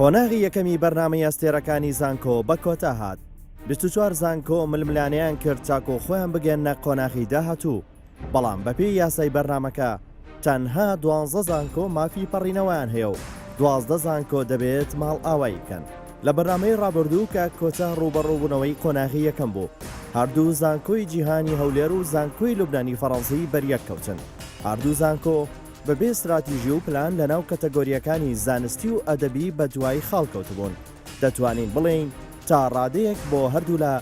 قۆناغی یەکەمی بەرنامەی ئەستێرەکانی زانکۆ بە کۆتا هات. 24 زانکۆ ململانیان کرد چاکۆ خۆیان بگەنە قۆناغی داهاتوو. بەڵام بەپێی یاسای بەرنامەکە تەنها 12 زانکۆ مافی پەڕینەوەیان هەیە و 12 زانکۆ دەبێت ماڵ ئاوایی بکەن. لە بەرنامەی ڕابردوو کە کۆتا ڕوبەڕووبوونەوەی قۆناغی یەکەم بوو. هەردوو زانکۆی جیهانی هەولێر و زانکۆی لوبنانی فەڕەنسی بەریەک کەوتن. هەردوو زانکۆ بەبێ استراتیژی و پلان لەناو کەتەگۆریەکانی زانستی و ئەدەبی بە دوای خاڵکەوت بوون. دەتوانین بڵێین تا ڕادەیەک بۆ هەردوو لە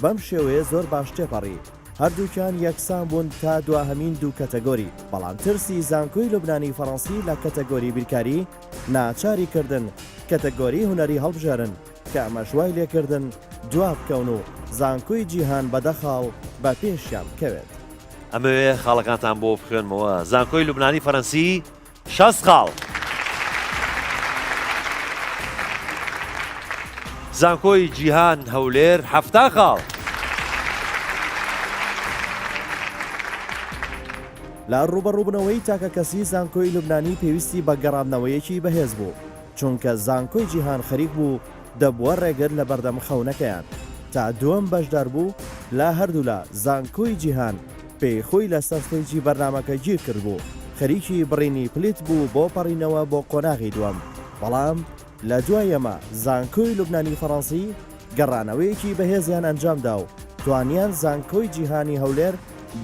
بەم شێوەیە زۆر باش تێپەڕی. هەردووکیان یەکسان بوون تا دواهەمین دوو کەتەگۆری. بەڵام ترسی زانکۆی لوبنانی فەڕەنسی لە کەتەگۆری بیرکاری ناچاری کردن کەتەگۆری هونەری هەڵبژێرن کە ئەمەشوای لێکردن دوا بکەون و زانکۆی جیهان بەدەخاڵ بە پێشیان بکەوێت. ئەمەوێ خاڵەکانتان بۆ بخوێنمەوە. زانکۆی لوبنانی فەڕەنسی 60 خاڵ. زانکۆی جیهان هەولێر 70 خاڵ. لە ڕوبەڕووبنەوەی تاکە کەسی زانکۆی لوبنانی پێویستی بە گەڕاندنەوەیەکی بەهێز بوو، چونکە زانکۆی جیهان خەریک بوو دەبووە ڕێگر لە بەردەم خەونەکەیان. تا دووەم بەشدار بوو لە هەردوو لە زانکۆی جیهان پێی خۆی لە سەرستەیجی بەرنامەکە گیر کرد بوو، خەریکی بڕینی پلیت بوو بۆ پەڕینەوە بۆ قۆناغی دووەم. بەڵام لە دوایەمە زانکۆی لوبنانی فەڕەنسی گەڕانەوەیەکی بەهێزیان ئەنجامدا و توانیان زانکۆی جیهانی هەولێر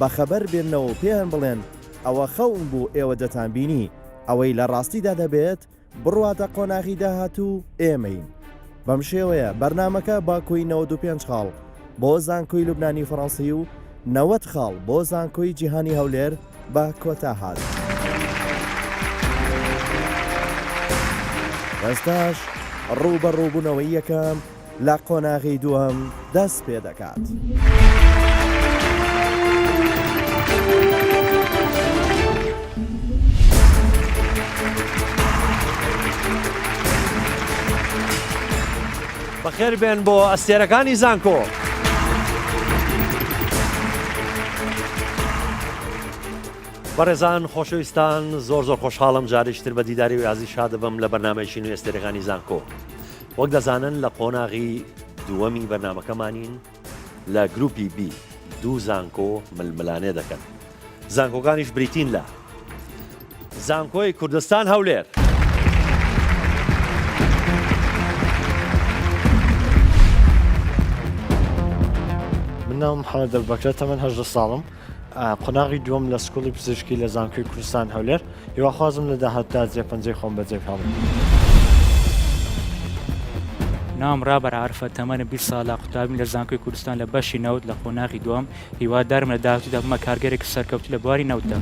بەخەبەر بێنەوە و پێیان بڵێن ئەوە خەون بوو ئێوە دەتانبینی، ئەوەی لە ڕاستیدا دەبێت بڕواتە قۆناغی داهاتوو ئێمەین. بەم شێوەیە بەرنامەکە باکۆی 95 خاڵ بۆ زانکۆی لوبنانی فەڕەنسی و 90 خاڵ بۆ زانکۆی جیهانی هەولێر بە کۆتا هات. ئێستاش ڕوبەڕووبوونەوەی یەکەم لە قۆناغی دووەم دەست پێ دەکات. بەخێر بێن بۆ ئەستێرەکانی زانکۆ. بەڕێزان خۆشەویستان، زۆر خۆشحاڵم جارێکتر بە دیداری و یازی شاد دەبم لە بەرنامەیەکی نوێی ئەستێرەکانی زانکۆ. وەک دەزانن لە قۆناغی دووەمی بەرنامەکەمانین لە گروپی بی دوو زانکۆ ململانێ دەکەن. زانکۆکانیش بریتین لە زانکۆی کوردستان هەولێر، ناوم محەممەد دەربەکرە، تەمەن 18 ساڵم. قۆناغی دووەم لە سکوڵی پزیشکی لە زانکۆی کوردستان هەولێر. هیواخوازم لە داهاتدا جێپەنجەی خۆم بەجێ بهێڵم. ناوم ڕابەر عارفە، تەمەنم 20 ساڵە، قوتابیم لە زانکۆی کوردستان لە بەشی نەوت لە قۆناغی دووەم. هیوادارم لە داهاتوودا بمە کارگەرێکی سەرکەوتوو لە بواری نەوتدا.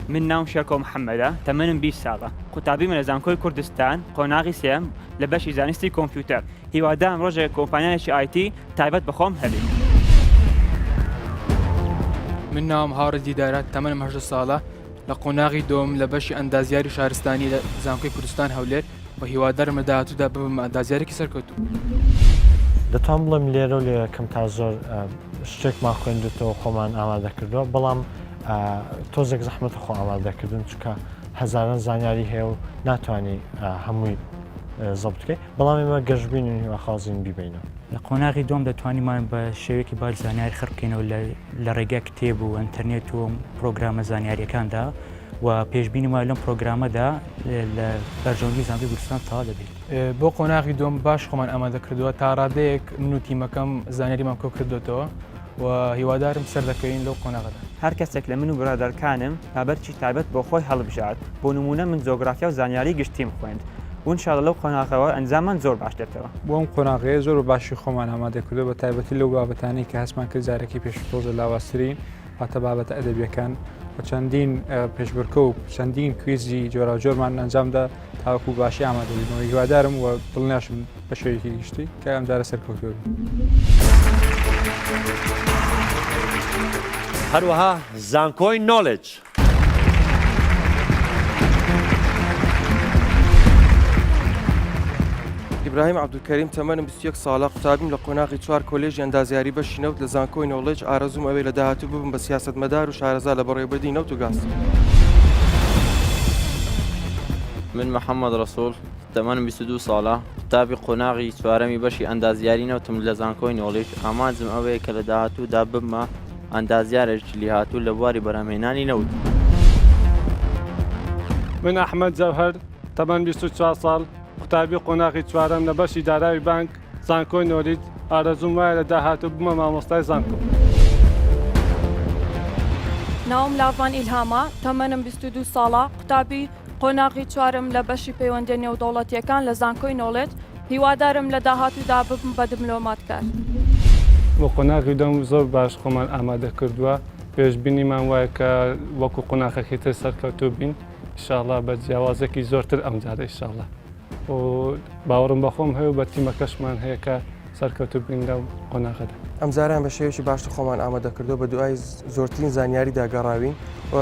من ناوم شێرکۆ محەممەدە، تەمەنم 20 ساڵە، قوتابیمە لە زانکۆی کوردستان قۆناغی سێم لە بەشی زانستی کۆمپیوتەر. هیوادارم ڕۆژێک کۆمپانیایەکی ئایتی تایبەت بەخۆم هەبێ. من ناوم هاوڕە دیدارات، تەمەنم 18 ساڵە، لە قۆناغی دۆم لە بەشی ئەندازیاری شارستانی لە زانکۆی کوردستان هەولێر و هیوادارم لە داهاتوودا ببم ئەندازیارێکی سەرکەوتوو. دەتوان بڵێم لێرە و لێ یەکەم تا زۆر شتێکمان خوێندوێتەوە خۆمان ئامادە کردووە، بەڵام تۆزێک زەحمەتە خۆ ئامادەکردن، چونکە هەزاران زانیاری هەیە و ناتوانانی هەمووی زەبط بکەیت، بەڵام ئێمە گەشتبین و هیواخوازین بیبینەوە. لە قۆناغی دووەم دەتوانیمان بە شێوەیەکی باش زانیاری خڕ بکەینەوە لە ڕێگای کتێب و ئەنتەرنێت و پرۆگرامە زانیاریەکاندا و پێشبینیمان لەم پرۆگرامەدا لە بەرژەوەندی زانکۆی کوردستان تەواو دەبێت. بۆ قۆناغی دووەم باش خۆمان ئامادە کردووە، تا ڕادەیەک من و تیمەکەم زانیاریمان کۆ کردوێتەوە و هیوادارم سەر دەکەین لەو قۆناغەدا. هەر کەسێک لە من و برادەرکانم بابەرچی تایبەت بۆ خۆی هەڵبژات. بۆ نمونە من جۆگرافیا و زانیاری گشتیم خوێند و ئینشاڵڵا لەو قۆناغەوە ئەنجامان زۆر باش دێتەوە. بۆ ئەم قۆناغەیە زۆر باشی خۆمان ئامادە کردو، بە تایبەتی لەو بابەتانەی کە هەستمان کرد جارێکی پێشتۆزە لاوازترین هاتە بابەتە ئەدەبیەکان و چەندین پێشبڕکە و چەندین کویزی جۆرا و جۆرمان ئەنجامدا تاوەکو باشی ئامادەبووینەوە. هیوادارم و دڵنیاشم بە شێوەیەکی گشتی کە ئەم جارە سەرکەوتووە بێت. هەروەها زانکۆی نۆڵێج. ئیبراهیم عەبدولکەریم، تەمەنم 21 ساڵە، قوتابیم لە قۆناغی 4 کۆلێژی ئەندازیاری بەشی نەوت لە زانکۆی نۆڵێج. ئارەزوم ئەوەی لە داهاتوو ببم بە سیاسەتمەدار و شارەزا لە بەڕێوەبردنی نەوت و گاز. من محەممەد ڕسوول تەمەنم 22 ساڵە قوتابی قۆناغی چوارەمی بەشی ئەندازیارینەوتم لە زانکۆی نۆڵێژ ئامانجم ئەوەیە کە لە داهاتوودا ببمە ئەندازیارێکی لیهاتوو لە بواری بەرهەمهێنانی نەوت. من ئەحمەد جەوهەر تەمەن 24 ساڵ قوتابی قۆناغی چوارەم لە بەشی داراوی بانک زانکۆی نۆلیج ئارەزوم وایە لە داهاتوو بمە مامۆستای زانکۆ. ناوم لاڤان ئیلهامە تەمەنم 22 ساڵە قوتابی قۆناغی چوارم لە بەشی پەیوەندی نێودەوڵەتیەکان لە زانکۆی نۆڵێت هیوادارم لە داهاتوودا ببم بە دیپلۆماتکار. بۆ قۆناغی دەم زۆر باش خۆمان ئامادە کردووە پێشبینیمان وایە کە وەکو قۆناغەکەی تر سەرکەوتوو بین ئینشاڵڵا بە جیاوازێکی زۆرتر ئەم جارە ئینشاڵڵا و باوەڕم بەخۆم هەیە و بە تیمەکەشمان هەیە کە سەرکەوتوو بین لەو قۆناغەدا. ئەم زاران بە شێوەیەکی باشتر خۆمان ئامادە کردو بە دوای زۆرترین زانیاری داگەڕاوین و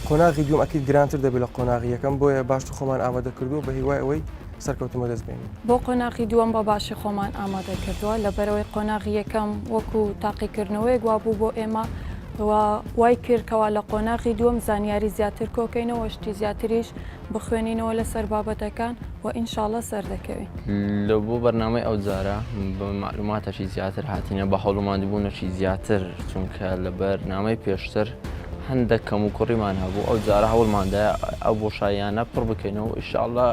قۆناغی دوم ئەکید گرانتر دەبێت لە قۆناغی یەکەم بۆیە باشتر خۆمان ئامادە کردو بە هیوای ئەوەی سەرکەوتمە دەست بێنین. بۆ قۆناغی دووەم بە باشی خۆمان ئامادە کردووە لەبەرەوەی قۆناغی یەکەم وەکو تاقیکردنەوەی گوابوو بۆ ئێمە وای کردکەوە لە قۆناغی دووەم زانیاری زیاتر کۆکەینەوە شتی زیاتریش بخوێنینەوە لەسەر بابەتەکان و ئینشاڵڵە سەردەکەوین. لە بۆ بەرنامەی ئەو جارە بە معلوماتەشی زیاتر هاتینە بە هەوڵماندبوونەشی زیاتر چونکە لە بەرنامەی پێشتر هەندێک کەم و کوڕیمان هەبوو ئەو جارە هەوڵماندایە ئەو بۆشاییانە پڕ بکەینەوە ئینشاڵڵە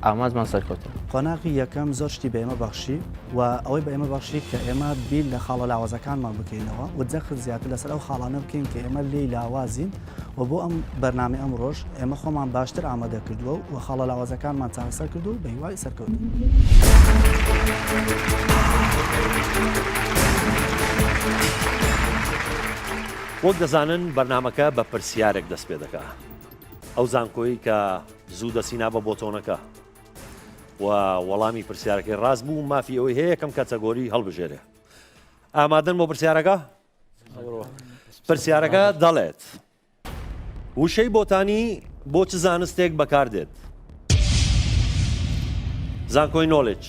ئامادمان سەرکەوتن. قۆناغی یەکەم زۆر شتی بە ئێمە بەخشی و ئەوەی بە ئێمە بەخشی کە ئێمە بیل لە خاڵە لاوازەکانمان بکەینەوە و جەخت زیاتر لەسەر ئەو خاڵانە بکەین کە ئێمە لێی لاوازین و بۆ ئەم بەرنامەی ئەم ڕۆژ ئێمە خۆمان باشتر ئامادە کردووە و خاڵە لاوازەکانمان چارەسەر کردو بە هیوای سەرکەوتن. وەک دەزانن بەرنمەکە بە پرسیارێک دەست پێ دەکات ئەو زانکۆیی کە زوو دەسینا بە بۆتۆنەکە و وەڵامی پرسیارەکەی ڕاست بوو مافی ئەوەی هەیە یەکەم کاتەگۆری هەڵبژێرێ. ئامادەن بۆ پرسیارەکە؟ پرسیارەکە دەڵێت وشەی بۆتانی بۆ چ زانستێک بەکاردێت؟ زانکۆی نۆڵێج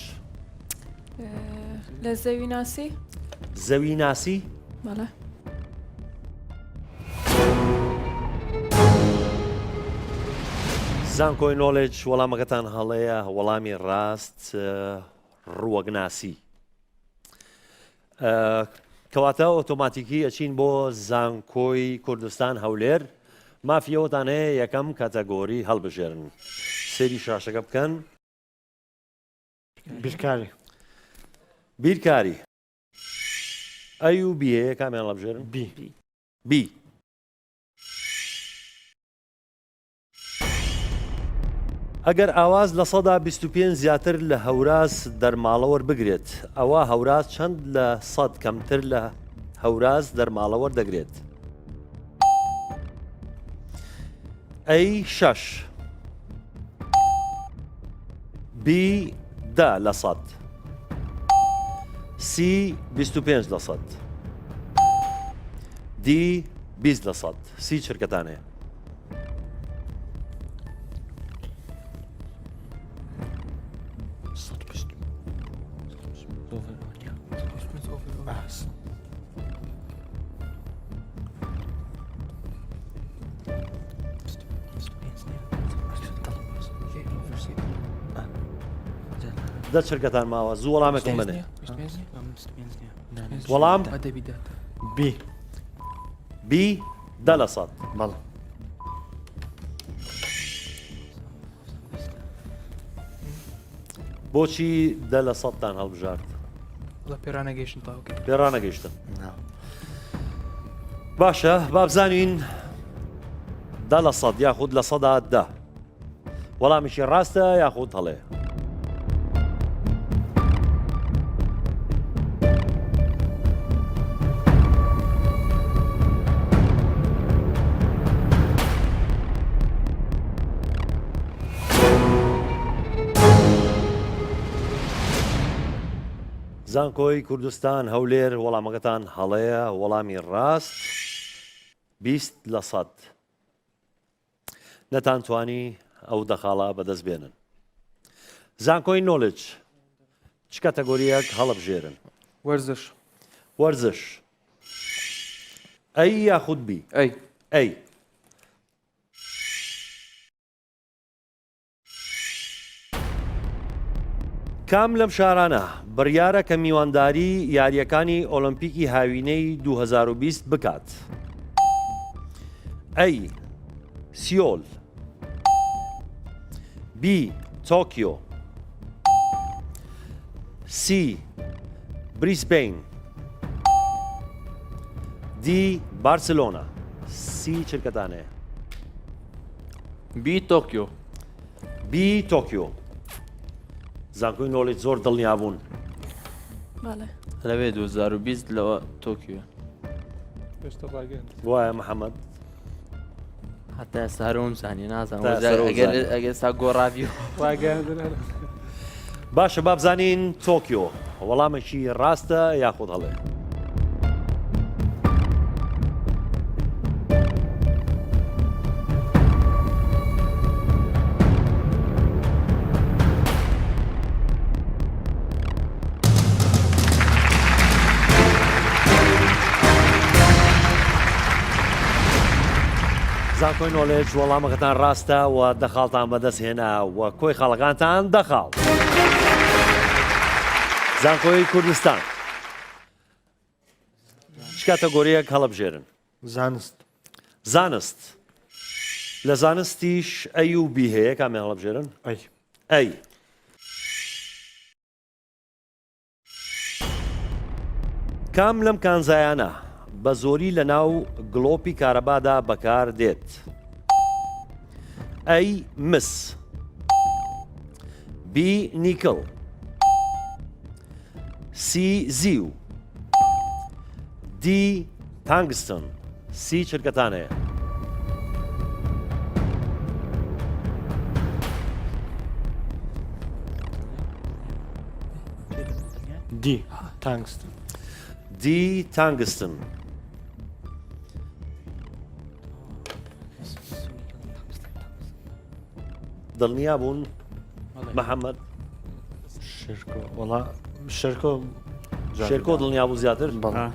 لە زەوی ناسی؟ زەوی ناسی؟ بەڵێ. زانکۆی نۆڵێج وەڵامەکەتان هەڵەیە وەڵامی ڕاست ڕووەگناسی. کەواتە ئۆتۆماتیکی ئەچین بۆ زانکۆی کوردستان هەولێر مافیەوەتان هەیە یەکەم کاتەگۆری هەڵبژێرن. سێری شاشەکە بکەن. بیرکاری. بیرکاری. ئەی و بیەیە کامیان هەڵبژێرن؟ بی. ئەگەر ئاواز لە 125 زیاتر لە هەوراز دەرماڵەوە بگرێت ئەوە هەوراز چەند لە 100 کەمتر لە هەوراز دەرماڵەوە دەگرێت؟ ئەی 6 بی 10 لە 100 سی 25 لە 100 دی 20 لە 100 سی چرکەتان هەیە. دە چرکەتان ماوە زوو وەڵامێکم بنێ. وەڵام بی 10 لە 100 بەڵێ. بۆچی 10 لە 100تان هەڵبژارد؟ پێرانەگەیشتن تاوکە پێڕانەگەیشتن. باشە با بزانین 10 لە 100 یاخود لە 100 10 وەڵامیشی ڕاستە یاخود هەڵێ. زانکۆی کوردستان هەولێر وەڵامەکەتان هەڵەیە وەڵامی ڕاست 20 لە 100 نەتانتوانی ئەو دەخاڵە بەدەست بێنن. زانکۆی نۆڵج چ کاتەگۆریەک هەڵبژێرن؟ وەرزش. وەرزش ئەی یاخود بی؟ ئەی. کام لەم شارانە بڕیارە کە میوانداری یاریەکانی ئۆلمپیکی هاوینەی 2020 بکات؟ ئەی سیۆل، بی تۆکیۆ، سی بریسبین، دی بارسلۆنا. سی چرکەتانەیە. بی تۆکیۆ. بی تۆکیۆ. زانکۆی نۆڵێت زۆر دڵنیا بوون. بەڵێ لەوێ 2020 لەوە تۆکیۆ. پێشتە ڕاگەن وایە محەممەد حتا سارۆم زانانی نازانم تا سەرۆ زانی. ئەگەر سا گۆڕاوی ڕاگەاندن باشە بابزانین تۆکیۆ وەڵامێکی ڕاستە یاخود هەڵێ. زانکۆی نۆلێج وەڵامەکەتان ڕاستە و دەخاڵتان بەدەست هێنا و کۆی خەڵەکانتان دەخاڵ. زانکۆی کوردستان چ کاتەگۆریەک هەڵەبژێرن؟ زانست زانست. لە زانستیش ئەی و بی هەیە کامیان هەڵەبژێرن؟ ئەی ئەی. کام لەم کانزایانە بە زۆری لە ناو گڵۆپی کارەبادا بەکار دێت؟ ئەی مس، بی نیکڵ، سی زیو، دی تانگستن. سی چرکەتانەیە. دی تانگستن. دی تانگستن. دڵنیا بوون محەممەد شرکۆ وڵا شرکۆ شێرکۆ دڵنیا بوو زیاتر؟ بەڵێ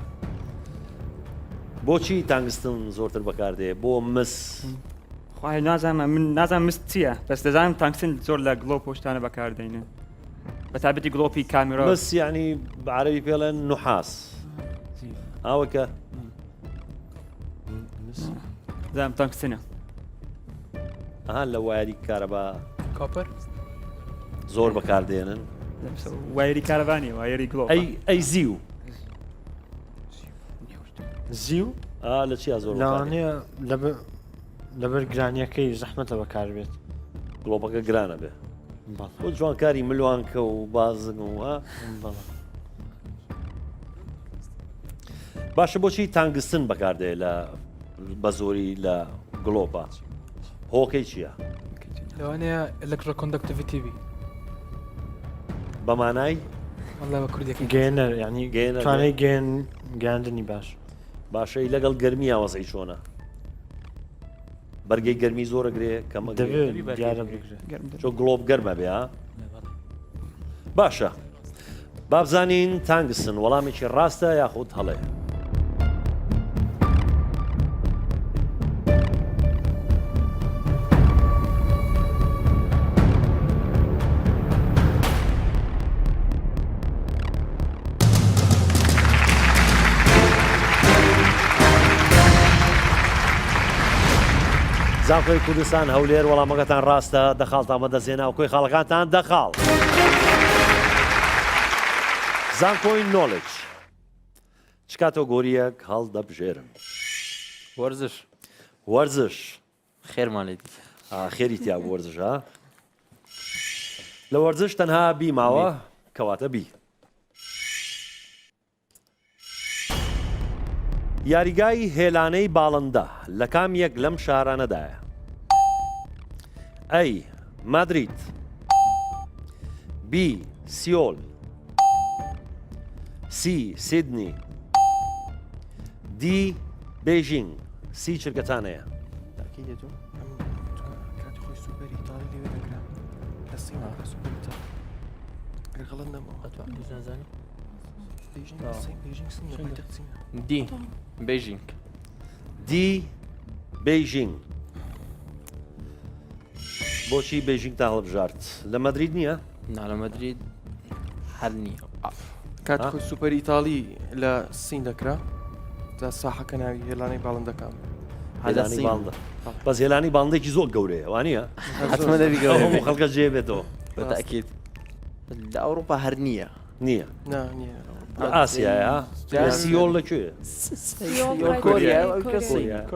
بۆچی تانگستن زۆرتر بەکاردێ بۆ مس؟ خی نازانم من نازانم مست چییە بەس دەزانم تانکسن زۆر لە گڵۆ پۆشتانە بەکاردێنن بە تابەتی گڵۆپی کامێرا مس یعنی بەعربی پێڵێن نوحاس ئاوەکە زانم تانکسنە ئەها لە وایری کارەبا کۆپەر زۆر بەکاردێنن. وایری کارەوانی وایری گڵۆ ئەی زیو. زیو لە چیا زۆر لەوانەیە لەبەر گرانیەکەی زەحمەتە بەکاربێت. گڵۆپەکە گرانە بێ بۆ جوانکاری ملوانکە و بازن و باشە بۆچی تانگستن بەکاردێ لە بە زۆری لە گڵۆپە؟ هۆکەی چییە؟ لەوانەیە ئەلکترۆکۆندەکتیڤیتی بی بەمانای وەڵا بە کوردەکە گێنەر ینی توانای گەاندنی باش. باشەی لەگەڵ گەرمی وەزعی چۆنە؟ بەرگەی گەرمی زۆرەگرێ کەمە دەبێت دیارە بگرێت چۆ گڵۆب گەرمە بێ. باشە بابزانین تانگستن وەڵامێکی ڕاستە یاخود هەڵێ؟ زانکۆی کوردستان هەولێر وەڵامەکەتان ڕاستە دەخاڵتان بەدەستێنا و کۆی خاڵەکانتان دەخاڵ. زانکۆی نۆڵج چ کاتۆگۆریەک هەڵدەبژێرن؟ وەرزش. وەرزش. خێرمان لێ خێری تیا وەرزش ها؟ لە وەرزش تەنها بی ماوە کەواتە بی. یاریگای هێلانەی باڵندە لە کام یەک لەم شارانەدایە؟ ئەی مادریت، بی سیۆل، سی سیدنی، دی بێژینگ. سی چرکەتانەیە. دی بێژینگ. دی بێژینگ. بۆچی بێژینگ تا هەڵبژارد؟ لە مەدرید نییە؟ نا لە مەدرید هەر نییە کات خۆی سوپەر ئیتاڵی لە سین دەکرا جا ساحەکە ناوی هێلانەی باڵندەکان هێلانی باڵندە بەس هێلانی باڵندێکی زۆر گەورەیە وانە حتممە دەبی گەورە هەموو خەڵکە جێ بێتەوە بەتاکیت لە ئەوروپا هەر نییە نییە نییە ئاسیایە سیۆڵ لەکوێ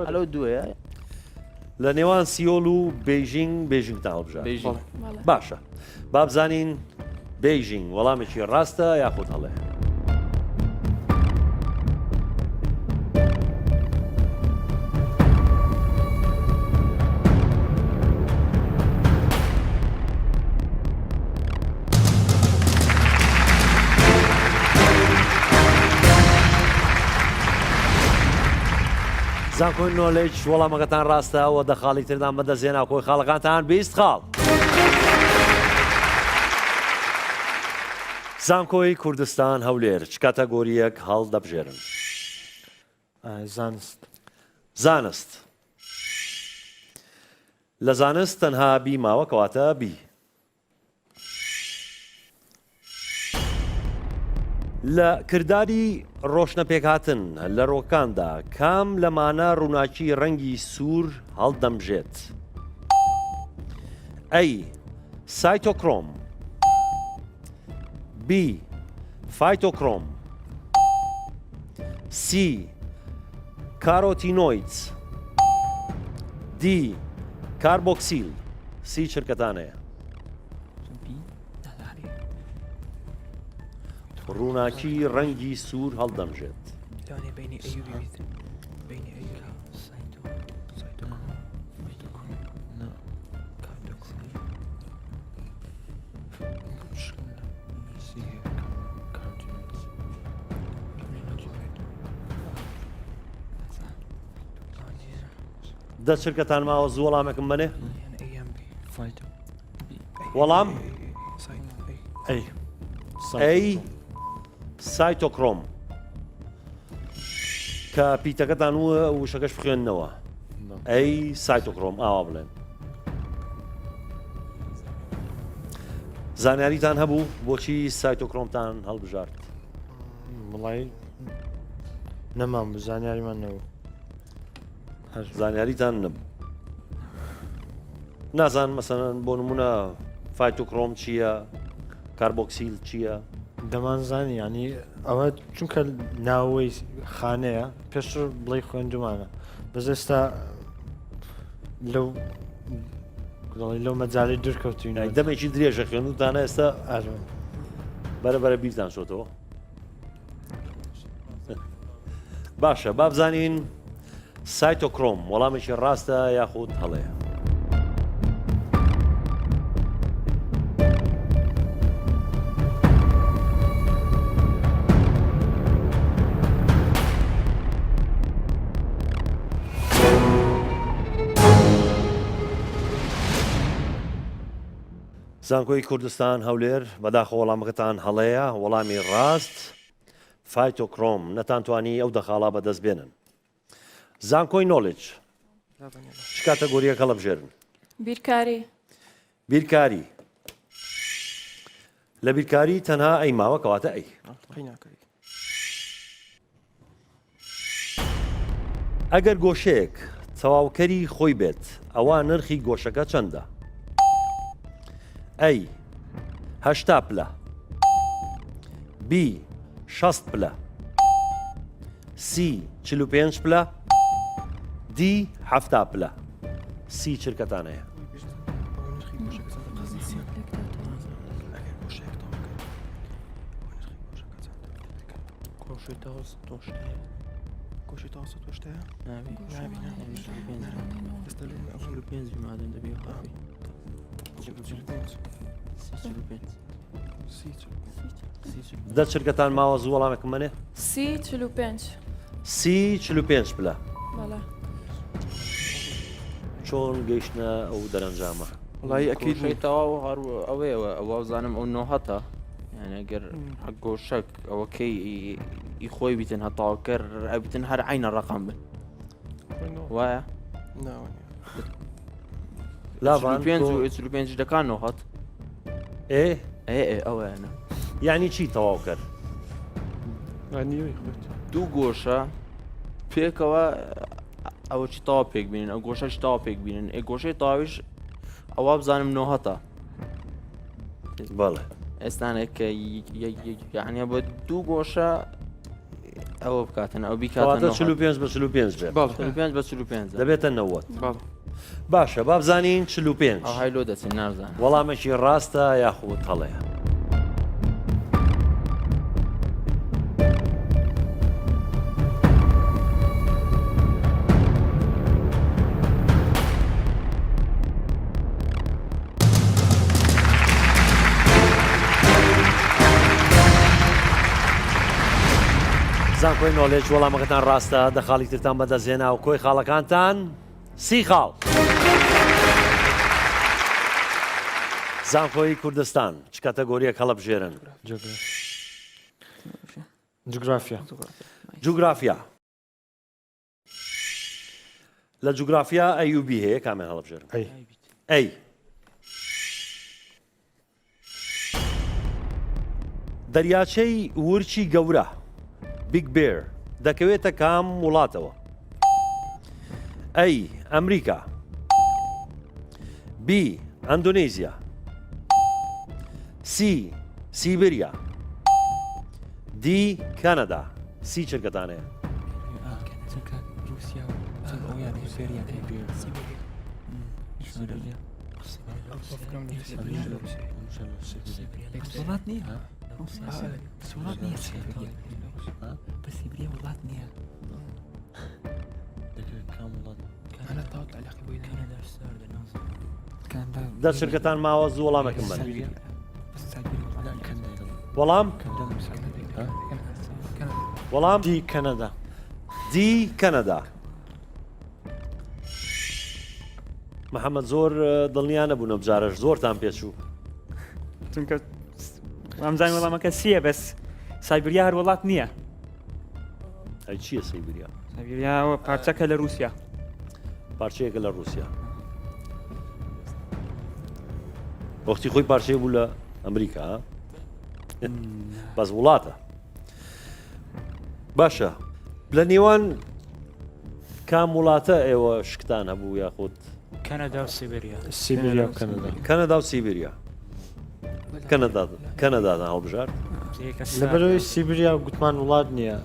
هەلو دوێ لە نێوان سیۆل و بێژینگ تا هەڵبژار باشە بابزانین بێژینگ وەڵامێکی ڕاستە یاخود هەڵێ زانکۆی نۆلێج وەڵامەکەتان ڕاستە و دەخاڵی تردان بەدەستێنا کۆی خاڵەکانتان 20 خاڵ. زانکۆی کوردستان هەولێر چ کاتەگۆریەک هەڵ دەبژێرن؟ زانست. زانست. لە زانست تەنها بی ماوە کەواتە بی. لە کردداری ڕۆشنەپێکهاتن لە ڕۆکاندا کام لەمانە ڕووناکی ڕەنگی سوور هەڵدەمژێت؟ ئەی سایتۆکرۆم، بی فایتۆکرۆم، سی کارۆتینۆیدز، دی کاربۆکسیل. سی چرکەتانەیە ڕووناکی ڕەنگی سوور هەڵدەمژێت. دە چرکەتان ماوە زوو وەڵامێکم بنێ؟ وەڵام ئەی سایتۆکرۆم کە پیتەکەتان وە وشەکەش بخوێننەوە. ئەی سایتۆکرۆم ئاوا بڵێن. زانیاریتان هەبوو بۆچی سایتۆکرۆمتان هەڵبژارد؟ وڵی نەمام زانیاریمان نەبوو. زانیاریتان نەبوو. نازان مەسەڵەن بۆ نمونە فایتۆکرۆم چییە؟ کاربۆکسیل چییە؟ دەمانزانی ینی ئەوە چونکە ناوەی خانەیە پێشتر بڵی خوێندومانە بەس ئێستا لەو مەجای دوورکەوتوین دەمێکی درێژە خوێندوتانە ئێستا بەرەبەرە بیرتان شۆتەوە. باشە بابزانین سایتۆکرۆم وەڵامێکی ڕاستە یاخود هەڵەیە؟ زانکۆی کوردستان هەولێر بەداخە وەڵامەکەتان هەڵەیە وەڵامی ڕاست فایتۆکرۆم نەتانتوانی ئەو دەخاڵا بەدەست بێنن. زانکۆی نۆلێج چ کاتەگۆریەک هەڵەبژێرن؟ بیرکاری. بیرکاری. لە بیرکاری تەنها ئەی ماوە کەواتە ئەی. ئەگەر گۆشەیەک تەواوکەری خۆی بێت ئەوە نرخی گۆشەکە چەندە؟ ئەی 80 پلە، بی 60 پلە، سی 45 پلە، دی 70 پلە. سی چرکەتانەیە. دە چرکەتان ماوە زوو وەڵامێکم منێ؟ سی 45. سی 45 پلە. بەڵێ. چۆن گەیشتە ئەو دەرەنجامە؟ وڵی ئەکەیتەوە ئەوەیەوە ئەوە زانم ئەو نۆهەتە یانەگەر گۆشەک ئەوەکەی خۆی بیتن هەتاوکەر ئەبتن هەر عینە ڕقام بن وایە؟ لاڤان 5 دەکان نۆهەت ئێ ئەوەیەنە یعنی چی تەواو کرد دوو گۆشە پێکەوە ئەوە چی تاوا پێک بینن ئەو گۆشەش تاوا پێک بینن ئێ گۆشەی تاویش ئەوە بزانم نۆهەتە بەڵێ ئێستانێک کە یعنی بە دوو گۆشە ئەوە بکاتن ئەو بیکاتە 45 بە 45 بێت 45 بە 45 دەبێتە 90 باشە با بزانین 45 ئەو هایلۆ دەچین نازان وەڵامێکی ڕاستە یاخود هەڵەیە زانکۆی نۆلێج وەڵامەکەتان ڕاستە دەخاڵی ترتان بەدەستێنا و کۆی خاڵەکانتان 30 خاڵ. زانکۆی کوردستان چ کاتەگۆریەک هەڵەبژێرن؟ جوگرافیا. جوگرافیا. لە جوگرافیا ئەیوبی هەیە کامیان هەڵەبژێرن؟ ئەی. دەریاچەی ورچی گەورە بیگ بێر دەکەوێتە کام وڵاتەوە؟ ئەی ئەمریکا، بی ئەندونێزیا، سی سیبریا، دی کەنەدا. سی چرکەتانەیە؟ وڵات نییە وڵات نییە بە سیبریە وڵات نییە دە شرکەتان ماوە زوو وەڵامەکەم بن. وەڵام دی کەنەدا. دی کەنەدا. محەممەد زۆر دڵنیا نەبوون بجارش زۆرتان پێچوو چونکە ئەمزان وەڵامەکە سیە بەس سایبریا هەر وڵات نییە. ئەی چییە سیبریا؟ سایبریاوە پارچەکە لە رووسیا. پارچەیەکە لە رووسیا. وەختی خۆی پارچەیە بوو لە ئەمریکا بەس وڵاتە. باشە لە نێوان کام وڵاتە ئێوە شکتان هەبوو یاخود کەنەدا و سیبریا. سیبریا و کەنەدا. کەنەدا و سیبریا. کەنەدادان هەڵبژار لەبەرەوەی سیبریا و گوتمان وڵات نییە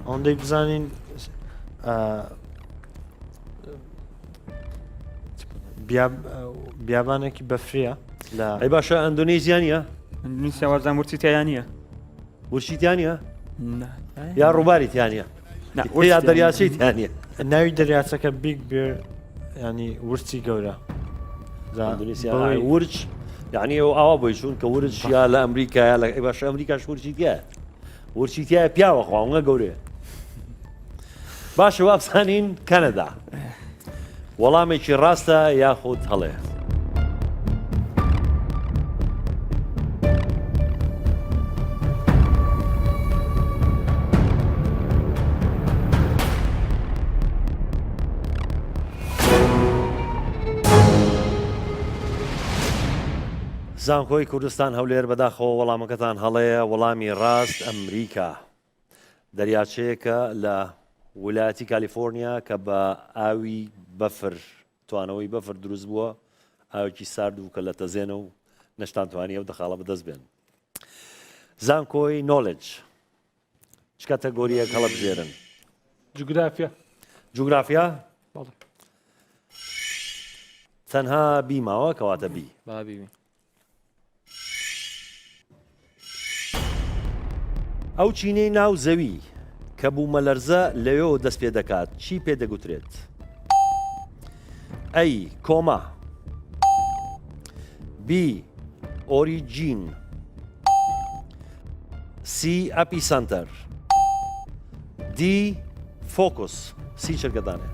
ئەوەندەی بزانین بیابانێکی بەفریە لە ئەی باشە ئەندونێزیانە؟ ئەندونیسیا وەرزان ورچیتیان نییە. ورچیتیانە؟ یا ڕووباری تیانە؟ یا دەریاچەی تیانە؟ ناوی دەریاچەکە بیگ بێر ینی ورچی گەورە. ورچ یعنی ئەو ئاوا بۆی چوون کە ورچ یا لە ئەمریکا یا لە باش ئەمریکاش ورچیتیە ورچیتیایە پیاوە خواوەڵە گەورەیە. باشە وابزانین کەنەدا وەڵامێکی ڕاستە یاخود هەڵەیە؟ زانکۆی کوردستان هەولێر بەداخەوە وەڵامەکەتان هەڵەیە. وەڵامی ڕاست ئەمریکا دەریاچەیەکە لە ویلایەتی کالیفۆرنیا کە بە ئاوی بەفر توانەوەی بەفر دروست بووە ئاوێکی سارد و کە لە تەزێنە و نەشتان توانیە و دەخاڵە بەدەست بێن. زانکۆی نۆلێج چ کاتەگۆریەک هەڵەبژێرن؟ جوگرافیا. جوگرافیا؟ تەنها بیماوە کەواتە بی. ئەو چینەی ناو زەوی کە بوومە لەرزە لەوێەوە دەست پێ دەکات چی پێ دەگوترێت؟ ئەی کۆما، بی ئۆریجین، سی ئەپی سنتەر، دی فۆکس. سی چرکەدانێ؟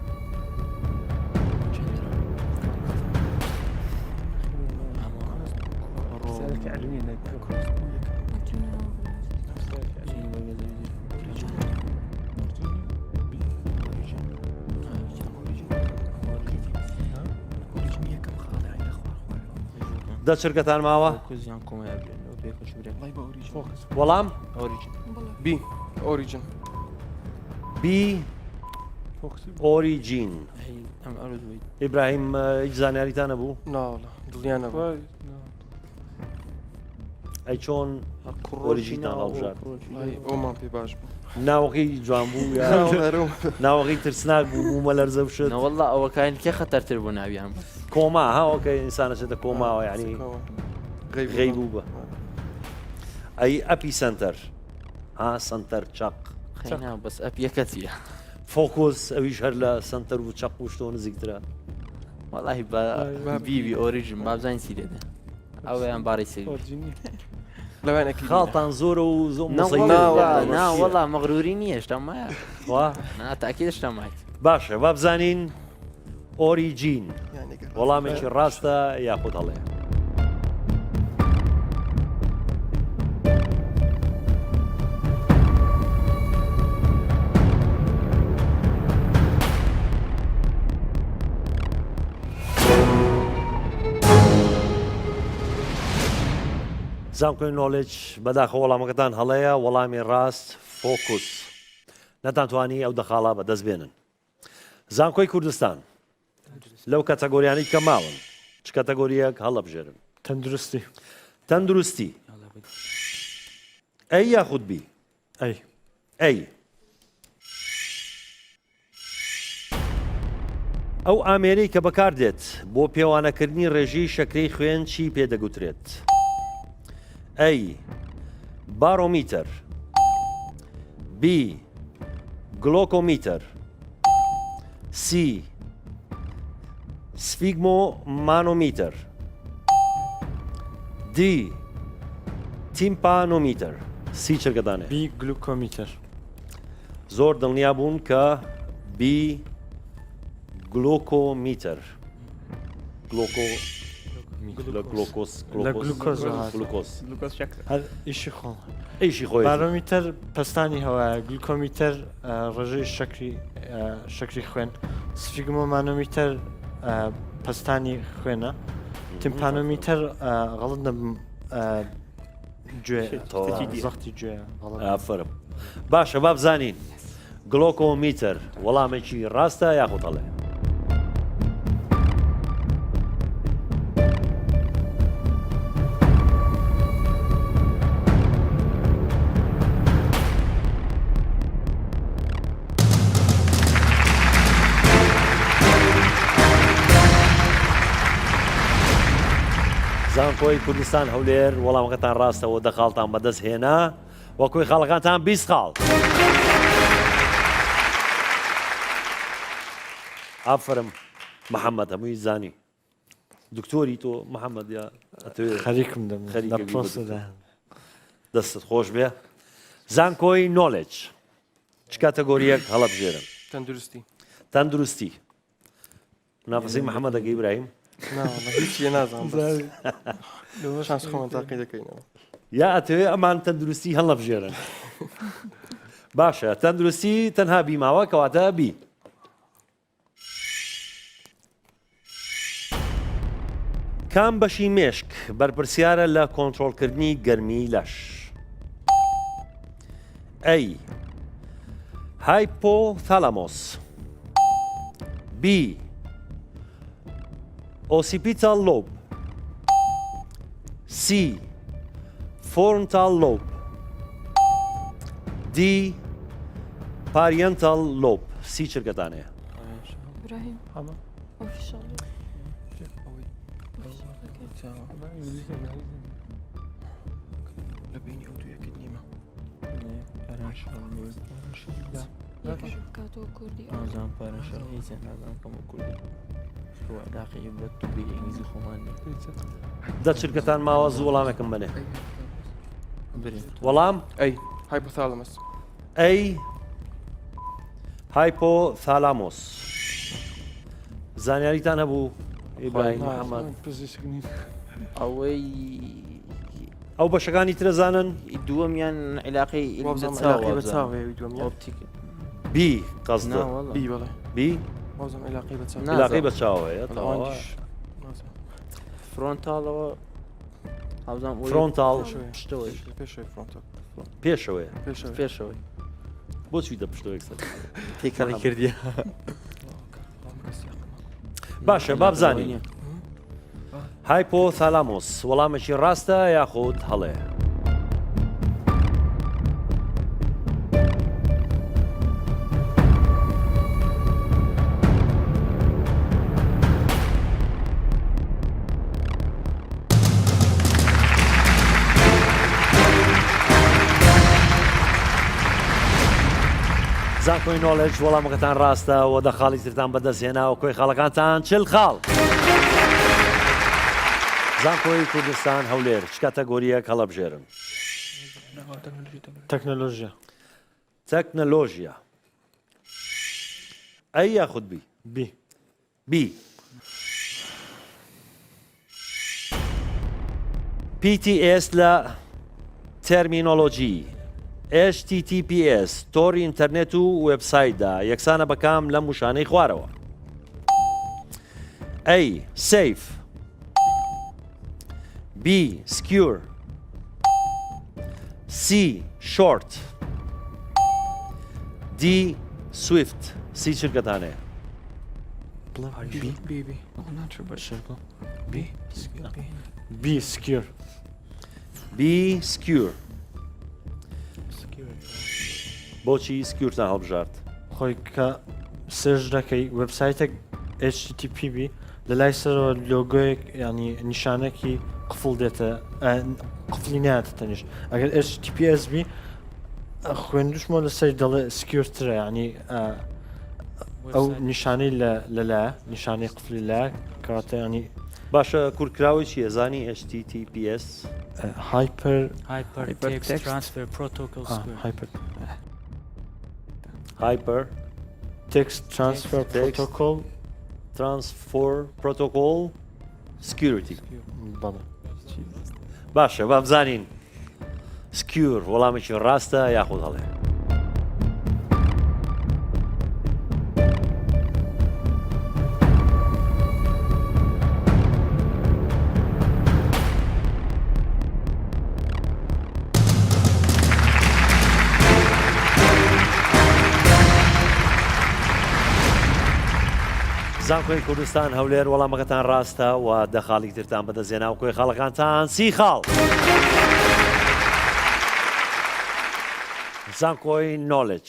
دە چرکەتان ماوە؟ وەڵام بی ئۆریجن بی ئۆریجین ئیبراهیم هیچ زانیاریتان نەبوو ناوەڵە دڵیان نەبوو ئەی چۆن ئۆریجینال هەڵبژار ئەومان پێ باش بوو ناوەکەی جوان بوو ناوەکەی ترسناک بوو بوومە لەرزە بشت والله ئەوە کاینکە خەتەرتر بوو ناویان کۆما هاوەکە ئینسانەچێتە کۆماوە یعنی غەی بوو بە ئەی ئەپی سنتەر ها سنتەر چاق بەس ئەپ یەکەتیە فۆکۆس ئەویش هەر لە سنتەر و چەق و شتۆ نزیکترە وەڵی بیبی ئۆریژن بابزانین چی دێدە ئەویان باری سێ لەوانێکی خاڵتان زۆرە و زۆر ناوەڵا مەغروری نییە شتەمایە تاکی شتەمایت باشە با بزانین ئۆریجین وەڵامێکی ڕاستە یاخود هەڵەیە زانکۆی نۆلێج بەداخە وەڵامەکەتان هەڵەیە وەڵامی ڕاست فۆکوس نەتانتوانی ئەو دەخاڵا بەدەست بێنن زانکۆی کوردستان لەو کاتەگۆریانەی کە ماون چ کاتەگۆریەک هەڵەبژێرن تەندروستی تەندروستی ئەی یاخود بی ئەی ئەو ئامێرەی کە بەکاردێت بۆ پێوانەکردنی ڕێژی شەکرەی خوێن چی پێدەگوترێت ئەی باڕۆمیتەر بی گلۆکۆمیتەر سی سفیگمۆمانۆمیتەر دی تیمپانۆمیتەر سی چرگەدانێ بی گلوکۆمیتەر زۆر دڵنیا بوون کە بی گلۆکۆمیتەر ئیشی خۆ ئیشی خۆی بارومیتەر پستانی هەوایە گلوکۆمیتەر ڕێژەی شەکری خوێن سفیگمۆمانۆمیتەر پستانی خوێنە تیمپانۆمیتەر غەڵت نەبم زەختی گوێ ئافرم باشە با بزانین گلۆکۆمیتەر وەڵامێکی ڕاستە یاخود هەڵەیە زانکۆی کوردستان هەولێر وەڵامەکەتان ڕاستەوە دەخاڵتان بەدەست هێنا وەکوی خاڵەکانتان 20 خاڵ ئافرم محەممەد هەمووی زانی دکتۆری تۆ محەممەد یا خەریکم دەستت خۆش بێ زانکۆی نۆلێج چ کاتەگۆریەک هەڵەبژێرن تەندروستی نافسی محەممەد ئەگەی ئیبراهیم هیچی نازانم شانس خۆمان تاقی دەکەینەوە یا ئەتەوێ ئەمان تەندروستی هەڵەبژێرن باشە تەندروستی تەنها بیماوە کەواتە بی کام بەشی مێشک بەرپرسیارە لە کۆنتڕۆڵکردنی گەرمی لەش ئەی هایپۆثالامۆس بی occipital lobe C frontal lobe D parietal lobe C چرگەدانەیە إبراهيم أوفيشال لبيني أودو يكد نيمة كاتو كردي نازان پارەشە هیچە نازان کەم کوردی عراقی بەت و بێ ئینگلیزی خۆمان دە چرکەتان ماوە زوو وەڵامێکم بنێ وەڵام ئەی هایپۆثالامۆس ئەی هایپۆثالامۆس زانیاریتان هەبوو ئیبراهیم محەممەد ئەوەی ئەو بەشەکانی ترەزانن دووەمیان عێلاقی ئۆپتیک بی قەزدە بی بەڵێ بی عێلاقی بە چاو عێلاقی بە چاوەیە فرۆنتاڵەوە فرۆنتاڵ پشتەوەی پێشەوەی فرۆنتۆ پێشەوەی پێشەوەی بۆچی دە پشتەوەی پێکەڵی کردی باشە بابزانین هایپۆثالامۆس وەڵامێکی ڕاستە یاخود هەڵەیە زانکۆی نۆڵێج وەڵامەکەتان ڕاستە و دەخاڵی ترتان بەدەستهێنا و کۆی خاڵەکانتان چل خاڵ زانکۆی کوردستان هەولێر چ کاتەگۆریەک هەڵەبژێرن تەکنۆلۆژیا تەکنەلۆژیا ئەی یاخود بی بی بی PTS لە تەرمینۆلۆژی HTTPS تۆڕی ئینتەرنێت و وێبسایتدا یەکسانە بەکام لەم وشانەی خوارەوە A. Safe B. Secure C. Short D. Swift سی چرکەتانەیە بی سکیور B. Secure بۆچی سکیورتان هەڵبژارد خۆی کە سێژ دەکەی وبسایتێک HTTP بی لە لای سەرەوە لۆگۆیەک ینی نیشانێکی قفڵ دێتە قفلی ناتە تەنیش ئەگەر HTTPS بی خوێندوشمە لە سەر دەڵێ سکیورترە ینی ئەو نیشانەی لەلایە نیشانەی قفلی لایە کەواتە ینی باشە کورتکراوی چیە زانی HTTPS Hypertext Transfer Protocol هایپر Hyper Text Transfer Protocol Transfer Protocol Security بەڵێ باشە با بزانین سکیور وەڵامێکی ڕاستە یاخود هەڵێ زانکۆی کوردستان هەولێر وەڵامەکەتان ڕاستە و دەخاڵی ترتان بەدەستێنا و کۆی خاڵەکانتان سی خاڵ زانکۆی نۆڵێج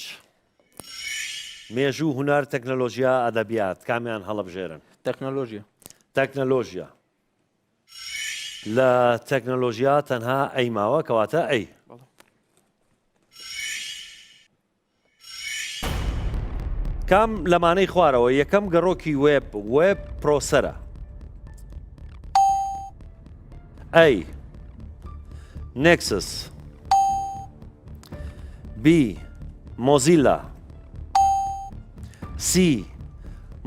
مێژوو هونەر تەکنەلۆژیا ئەدەبیات کامیان هەڵەبژێرن تەکنەلۆژیا لە تەکنەلۆژیا تەنها ئەی ماوە کەواتە ئەی کام لەمانەی خوارەوە یەکەم گەڕۆکی وێب پرۆسەرە ئەی نێکسس B. Mozilla C.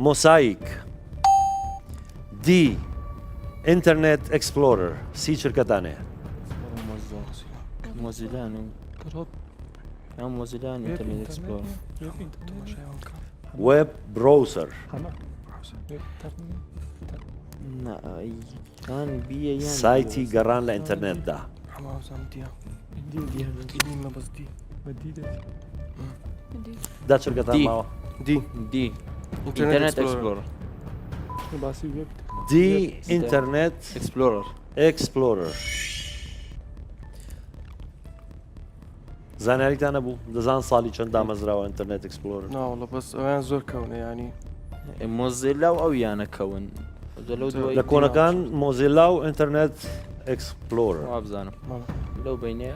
Mosaic D. Internet Explorer سی چرکەتانەیە Web browser سایتی گەڕان لە ئینتەرنێتدا دا چرکەتان ماوە دی ئینتەرنێت ئەکسپلۆرەر D. Internet Explorer زانیاریتان نەبوو دەزان ساڵی چەند دامەزراوە ئینتەرنێت ئەکسپلۆرر ناوەڵە بەس ئەویان زۆر کەونە ینی مۆزیلا و ئەو یانە کەون لە کۆنەکان مۆزیلا و ئینتەرنێت ئەکسپلۆرر وابزانم لەو بینێ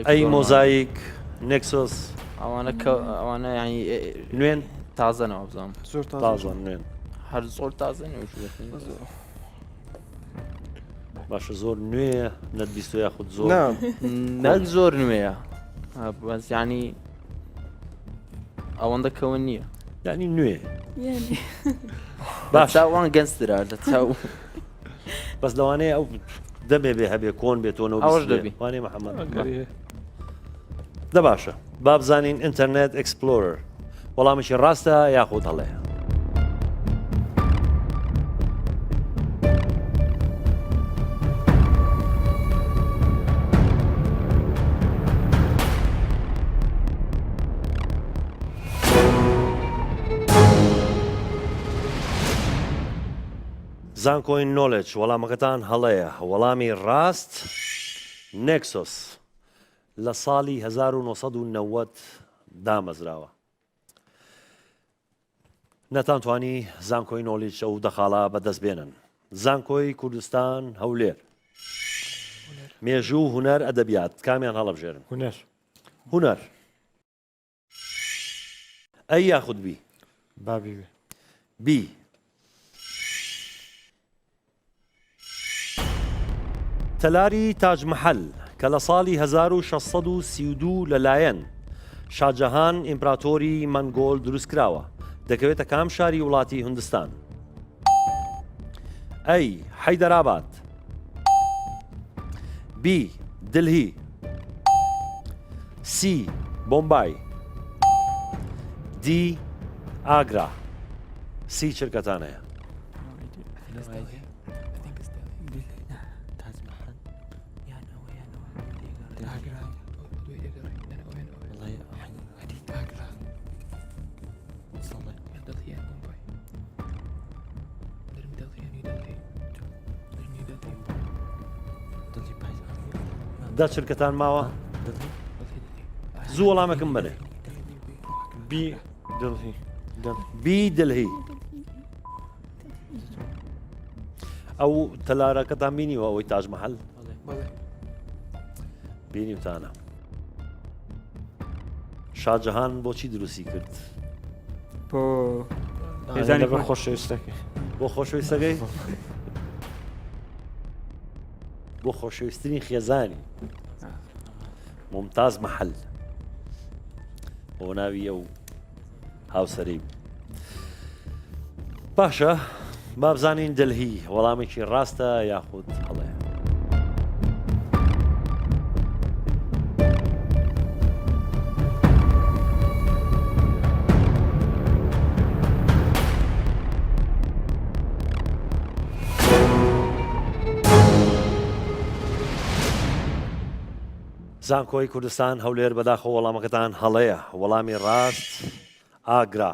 ئەی مۆزایک نێکسۆس ئەوانە ینی نوێن تازەنەوە بزانم زۆر تازە نوێن هەر زۆر تازە باشە زۆر نوێ نەتبیست یاخود زۆر نەک زۆر نوێیە بەس ینی ئەوەندە کەون نییە ینی نوێ باشوان گەنجترا لە چاو بەس لەوانەیە ئەو دەبێ بێ هەبێ کۆن بێتەوە ئەوەش دەبێ وانێ محەممەد دە باشە با بزانین ئینتەرنێت ئەکسپلۆرر وەڵامێکی ڕاستە یاخود هەڵەیە زانکۆی نۆلج وەڵامەکەتان هەڵەیە وەڵامی ڕاست نێکسۆس لە ساڵی 1990 دامەزراوە نەتانتوانی زانکۆی نۆلیج ئەو دەخاڵا بەدەست بێنن زانکۆی کوردستان هەولێر مێژوو هوەر ئەدەبیات کامیان هەڵەبژێرن هوەر ئەی یاخود بی بابی بی تەلاری تاجمەحەل کە لە ساڵی 1632 لەلایەن شاجەهان ئیمپراتۆری مەنگۆل دروستکراوە دەکەوێتە کام شاری وڵاتی هوندستان ئەی حەیدەراباد بی دلهی سی بۆمبای دی ئاگرا سی چرکەتان هەیە دا چرکەتان ماوە زوو وەڵامێکم بنێ بی دلهی ئەو تەلارەکەتان بینیوە ئەوەی تاجمەحەل بینیوتانە شاجەهان بۆچی دروستی کرد بۆ بە خۆشەویستەکەی بۆ خۆشەویستەکەی بۆ خۆشەویستنی خێزانی ممتاز مەحەل بۆ ناوی ئەو هاوسەرەی باشە با بزانین دلهی وەڵامێکی ڕاستە یاخود هەڵەیە زانکۆی کوردستان هەولێر بەداخۆ وەڵامەکەتان هەڵەیە وەڵامی ڕاست ئاگرا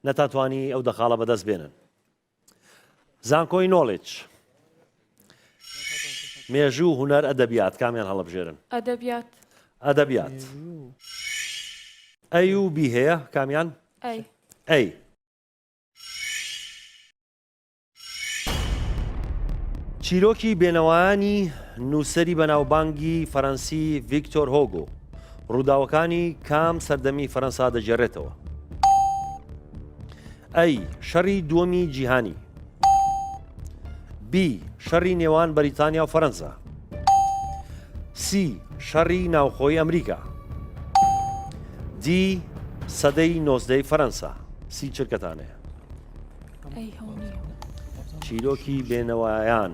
نەتاتوانی ئەو دەخاڵە بەدەست بێنن زانکۆی نۆڵێج مێژوو هوەر ئەدەبیات کامیان هەڵەبژێرن ئەدەبیات ئەدەبیات ئەی و بی هەیە کامیان ئەی چیرۆکی بێنەوەیانی نووسەری بەناوبانگی فەڕەنسی ڤیکتۆر هۆگۆ ڕووداوەکانی کام سەردەمی فەڕەنسا دەجێڕێتەوە ئەی شەڕی دووەمی جیهانی بی شەڕی نێوان بەریتانیا و فەڕەنسا سی شەڕی ناوخۆی ئەمریکا دی سەدەی نۆزدەی فەڕەنسا سی چرکەتانەیە چیرۆکی بێنەوەیان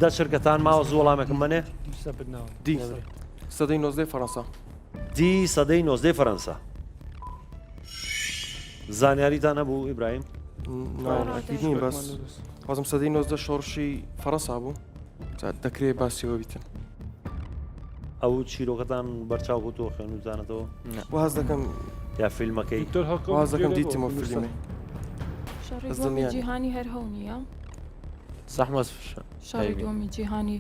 دە چرکەتان ماوە زوو وەڵامێکم بنێ دی سەدەی نۆزدەی فەڕەنسا دی سەدەی نۆزدەی فەڕەنسا زانیاریتان هەبوو ئیبراهیم نین بەس وازم سەدەی نۆزدە شۆڕشی فەڕەنسا بوو دەکرێت باسیەوە بیتن ئەو چیرۆکەتان بەرچاو بوو خوێنوتانەتەوە واز دەکەم یا فیلمەکەی واز دەکەم دیتمەوە فیلمی شەڕی دووەمی جیهانی هەر هەو نییە زەحمەت شەڕی دووەمی جیهانی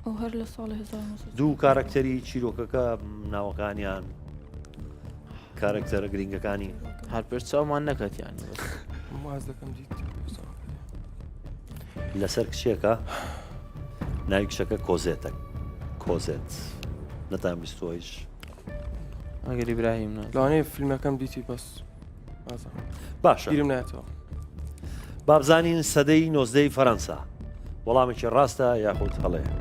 ئەو هەر لە ساڵی 1900 دوو کارکتەری چیرۆکەکە ناوەکانیان کارکتەرە گرنگەکانی هەر پێش چاومان نەکات یانی واز دەکەم دیت لەسەر کچێکە ناوی کچەکە کۆزێتە کۆزێت نەتان بیستۆیش ئەگەر ئیبراهیم لەوانەیە فیلمەکەم دیتی بەس باشە بیرم نایەتەوە بابزانین سەدەی نۆزدەی فەڕەنسا وەڵامێکی ڕاستە یاخود هەڵەیە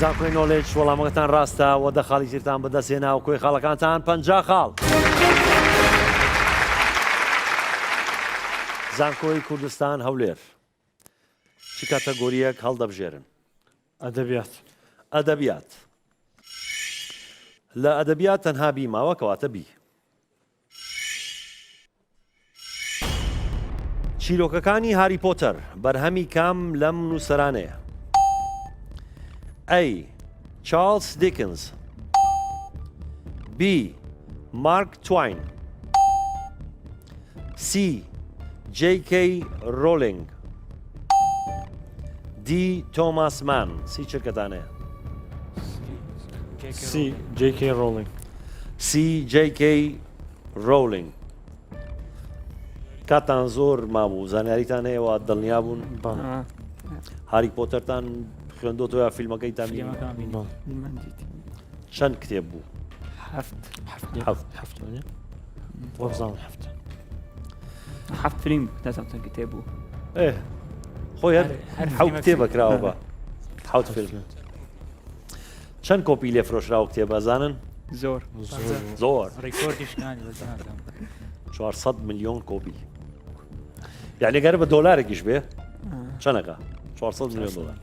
زانکۆی نۆڵێج وەڵامەکەتان ڕاستە و دەخاڵی ترتان بەدەستێنا و کۆی خاڵەکانتان 50 خاڵ. زانکۆی کوردستان هەولێر چ کاتەگۆریەک هەڵدەبژێرن؟ ئەدەبیات. ئەدەبیات. لە ئەدەبیات تەنها بی ماوە کەواتە بی. چیرۆکەکانی هاری پۆتەر بەرهەمی کام لەم نووسەرانەیە؟ A. Charles Dickens B. Mark Twain C. J.K. Rowling D. Thomas Mann سی چرکەتانەیە؟ سی J.K. Rowling. C. J.K. Rowling کاتان زۆر مابوو زانیاریتان هەیەوە دڵنیا بوون هاری پۆتەرتان خوێندۆتەوە یا فیلمەکەیتان چەند کتێب بوو؟ حەفت فیلم نەزانم چەند کتێب بوو. خۆی حەوت کتێبە کراوە بە حەوت فیلم. چەند کۆپی لێ فرۆشراوە کتێبە زانن؟ زۆر زۆر ڕیکۆردیشکانی 400 ملیۆن کۆپی. یعنی ئەگەر بە دۆلارێکیش بێ چەندەکە؟ 400 ملیۆن دۆلار.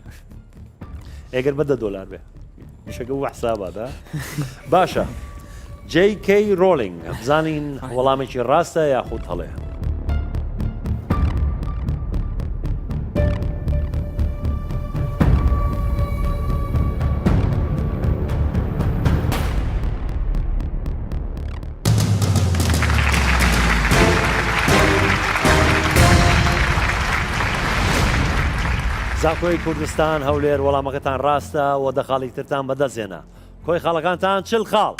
ئەگەر بە $10 بێ میشەکە و حسابە باشە. J.K. Rowling بزانین وەڵامێکی ڕاستە یاخود هەڵەیە؟ زانکۆی کوردستان هەولێر وەڵامەکەتان ڕاستە و دەخاڵی ترتان بەدەستێنە. کۆی خاڵەکانتان چل خاڵ.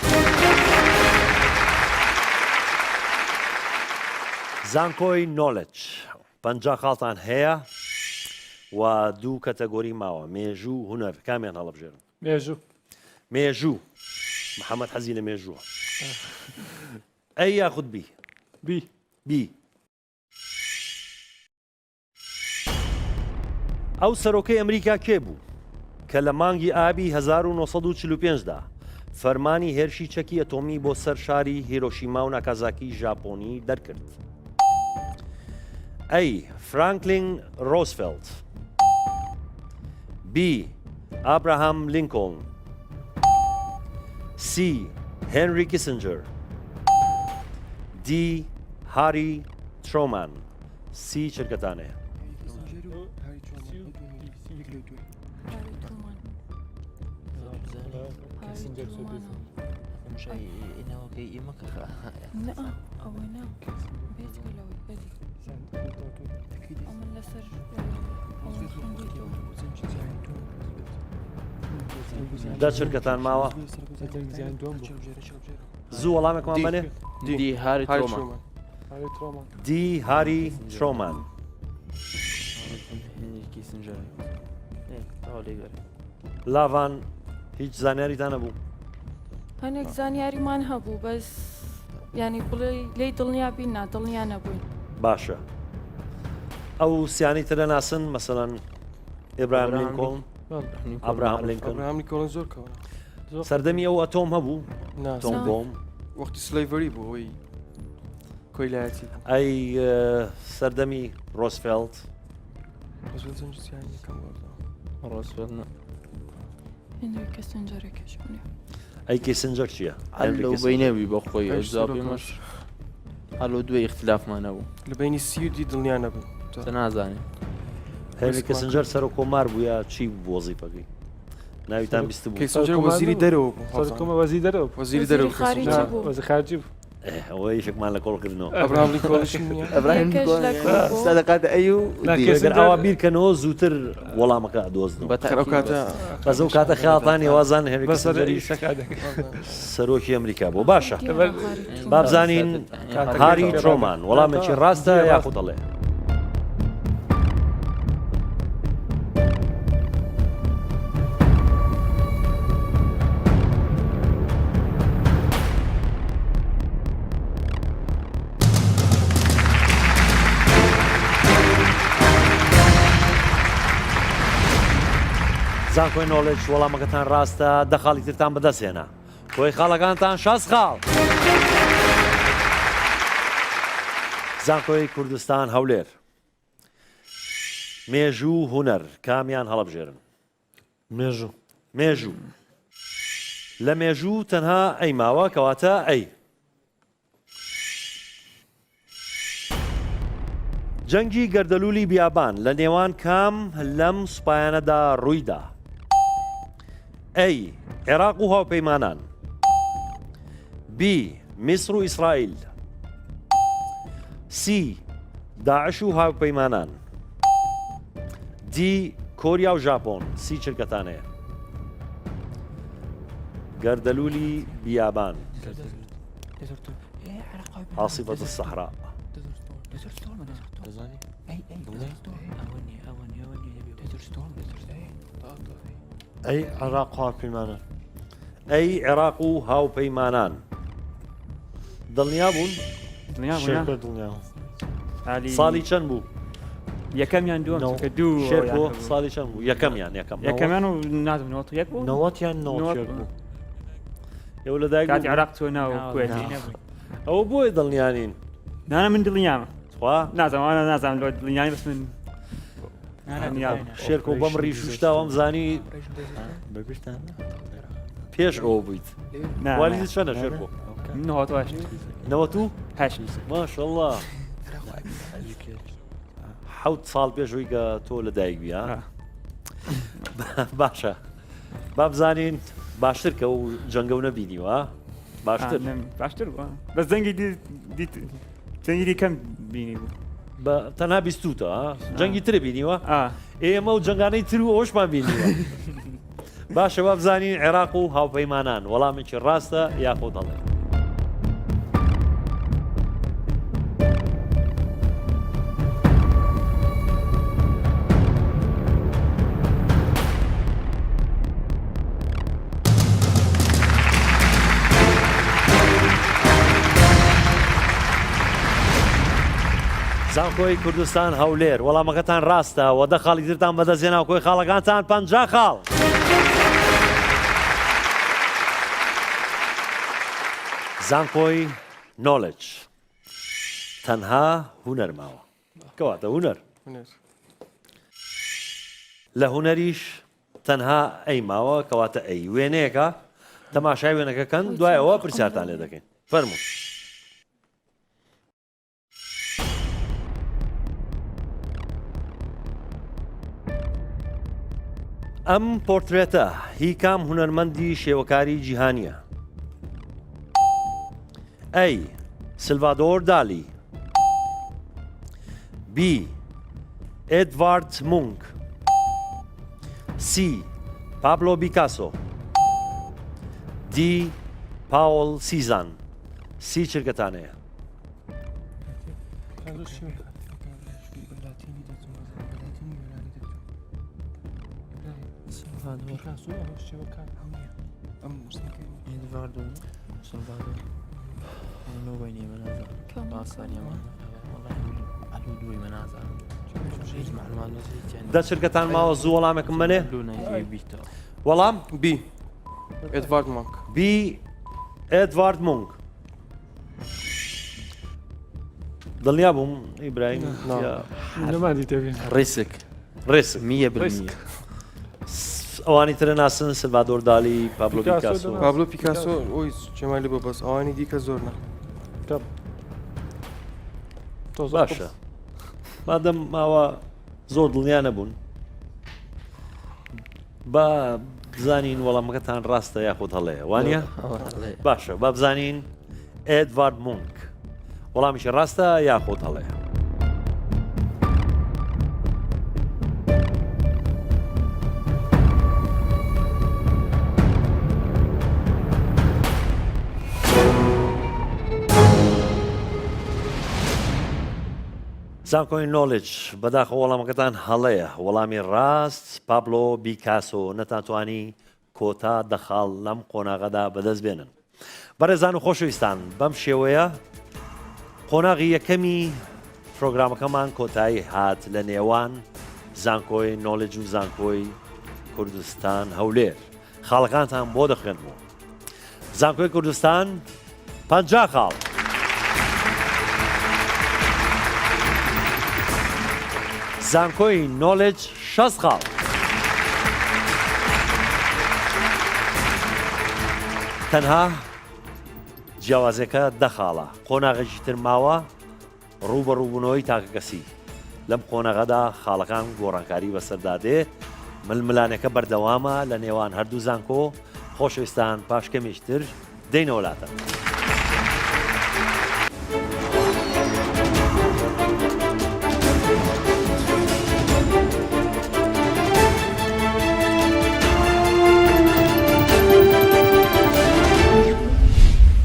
زانکۆی نۆلج 50 خاڵتان هەیە و دوو کەتەگۆری ماوە مێژوو هونەر کامیان هەڵەبژێرن؟ مێژوو. مێژوو. محەممەد حەزی لە مێژووە. ئەی یاخود بی؟ بی. ئەو سەرۆکەی ئەمریکا کێ بوو کە لە مانگی ئابی 1945دا فەرمانی هێرشی چەکی ئەتۆمی بۆ سەر شاری هیرۆشیما و ناکازاکی ژاپۆنی دەرکرد؟ A. فرانکلین ڕۆزڤێلت B. ئابراهام لینکۆلن C. هێنری کیسنجەر D. هاری ترۆمان سی چرکەتانەیە؟ دە چرکەتان ماوە؟ زوو وەڵامێکمان بنێ؟ دی هاری ترۆمان. لاڤان هیچ زانیاریتان نەبوو؟ هەنێک زانیاریمان هەبوو بەس ینی بڵێ لێی دڵنیا بین دڵنیا نەبووین. باشە. ئەو سیانی ترە ناسن مەسەڵەن ئێبراهیم لینکۆڵن ئابراهام لینکۆڵن زۆر سەردەمی ئەو ئەتۆم هەبوو؟ تۆم بۆم وەختی سلەیڤەری بوو ئەوی کۆیلایەتی. ئەی سەردەمی ڕۆزڤێلت ئەی کیسنجەر چییە؟ بەی نەبی بە خۆی ئەوزابێمەش هەلۆ دوێ اختلافمانە بوو لە بینی سیودی دڵنیا نەبوو نازانێ. هێنری کیسنجەر سەر و کۆمار بووە چی بوو وەزیفەکەی؟ ناویتان بیست بوو؟ کیسنجەر وەزیری دەرەوە وەزیری دەرەوە وەزیری دەرەوە وەزیر خارجی بوو. ئەوەی شکمان لە کۆڵکردنەوە ئەبراهام لینکۆڵنش ئەبراهیم سەدەقاتە ئەی و ئەوە بیرکەنەوە زووتر وەڵامەکە دۆزن بەز ئەو کاتە خیاڵتانی وازان هێنری کیسنجەری سەرۆکی ئەمریکا بۆ باشە. بابزانین هاری ترۆمان وەڵامێکی ڕاستە یاخود دەڵێ؟ زانکۆی نۆڵێج وەڵامەکەتان ڕاستە دەخاڵی ترتان بەدەستێنە. کۆی خاڵەکانتان 6 خاڵ. زانکۆی کوردستان هەولێر مێژوو هوەر کامیان هەڵەبژێرن مێژوو مێژوو لە مێژوو تەنها ئەی ماوە کەواتە ئەی جەنگی گەردەلوولی بیابان لە نێوان کام لەم سوپایانەدا ڕوویدا ئەی عێراق و هاوپەیمانان بی میسر و ئیسرائیل سی داعش و هاوپەیمانان دی کۆریا و ژاپۆن سی چرکەتانەیە گەردەلوولی بیابان عاصفة الصحراء ئەی عێراق هاوپەیمانان ئەی عێراق و هاوپەیمانان دڵنیا بوون شێرکۆ دڵنیا ساڵی چەند بوو یەکەمیان دووەم کە دوو شێرکۆ ساڵی چەند بوو یەکەمیان یەکەمیان و نازم یەک بوو نەوەتیان نەوەت بوو ئێوە لە دایک کاتی عێراق چۆ ناو کوێتی ئەوە بۆی دڵنیانین نانە من دڵنیامە وا نازانوانە نازانم لە دڵنیانی بەس من شێرکۆ بەم ڕیش شتاوەم زانی پێش ئەوە بوویت والیدت چەندە شێرکۆ نەوەت و هەشت ماشەڵڵا حەوت ساڵ پێشەوەی کە تۆ لە دایک بی باشە با بزانین باشتر کە و جەنگە و نەبینیوە باشتر باشتر بە زەنگی جەنگی کەم بینی بوو بە تەنها بیستوتە جەنگی ترە بینیوە ئێمە و جەنگانەی تر و ئەوشمان بینیوە باشە با بزانین عێراق و هاوپەیمانان وەڵامێکی ڕاستە یاخۆ دەڵێ زانکۆی کوردستان هەولێر وەڵامەکەتان ڕاستە و دە خاڵی ترتان بەدەستێنا کۆی خاڵەکانتان 50 خاڵ زانکۆی نۆلج تەنها هوەر ماوە کەواتە هوەر لە هوەریش تەنها ئەی ماوە کەواتە ئەی وێنەیەکە تەماشای وێنەکەکەن دوایەوە پرسیارتان لێ دەکەین فەرموو ئەم پۆرترێتە هی کام هونەرمەندی شێوەکاری جیهانیە ئەی سلڤادۆر دالی بی ئێدڤارد مونک سی پابلۆ بیکاسۆ دی پاوڵ سیزان سی چرکەتانەیە دە چرکەتان ماوە زوو وەڵامێکم منێ وەڵام بی ئێدڤارد مونک بی ئێدڤارد مونک دڵنیا بووم ئیبراهیم ڕیسک ڕێسک 100% ئەوانی ترە ناسن سلڤادۆر دالی پابلۆ پیکاسۆ پابلۆ پیکاسۆ ئۆی جەمالی بۆ بەس ئەوانی دیکە زۆر نە باشە مادەم ماوە زۆر دڵنیا نەبوون با بزانین وەڵامەکەتان ڕاستە یاخۆت هەڵەیە وانە باشە با بزانین ئێدڤارد مونک وەڵامیشی ڕاستە یاخۆت هەڵەیە زانکۆی نۆلج بەداخە وەڵامەکەتان هەڵەیە وەڵامی ڕاست پابلۆ بیکاسۆ نەتانتوانی کۆتا دەخاڵ لەم قۆناغەدا بەدەست بێنن بەڕێزان و خۆشەویستان بەم شێوەیە قۆناغی یەکەمی پرۆگرامەکەمان کۆتایی هات لە نێوان زانکۆی نۆلج و زانکۆی کوردستان هەولێر خاڵەکانتان بۆ دەخوێنمەوە زانکۆی کوردستان 50 خاڵ زانکۆی نۆلج 6 خاڵ. تەنها جیاوازەکە 10 خاڵە. قۆناغێکی تر ماوە ڕوو بە ڕووبوونەوەی تاکەکەسی. لەم قۆنەغەدا خاڵەکان گۆڕانکاری بەسەردادێ، ململانەکە بەردەوامە لە نێوان هەردوو زانکۆ. خۆشەویستان پاش کەمێشتر دەینەوە وڵاتە.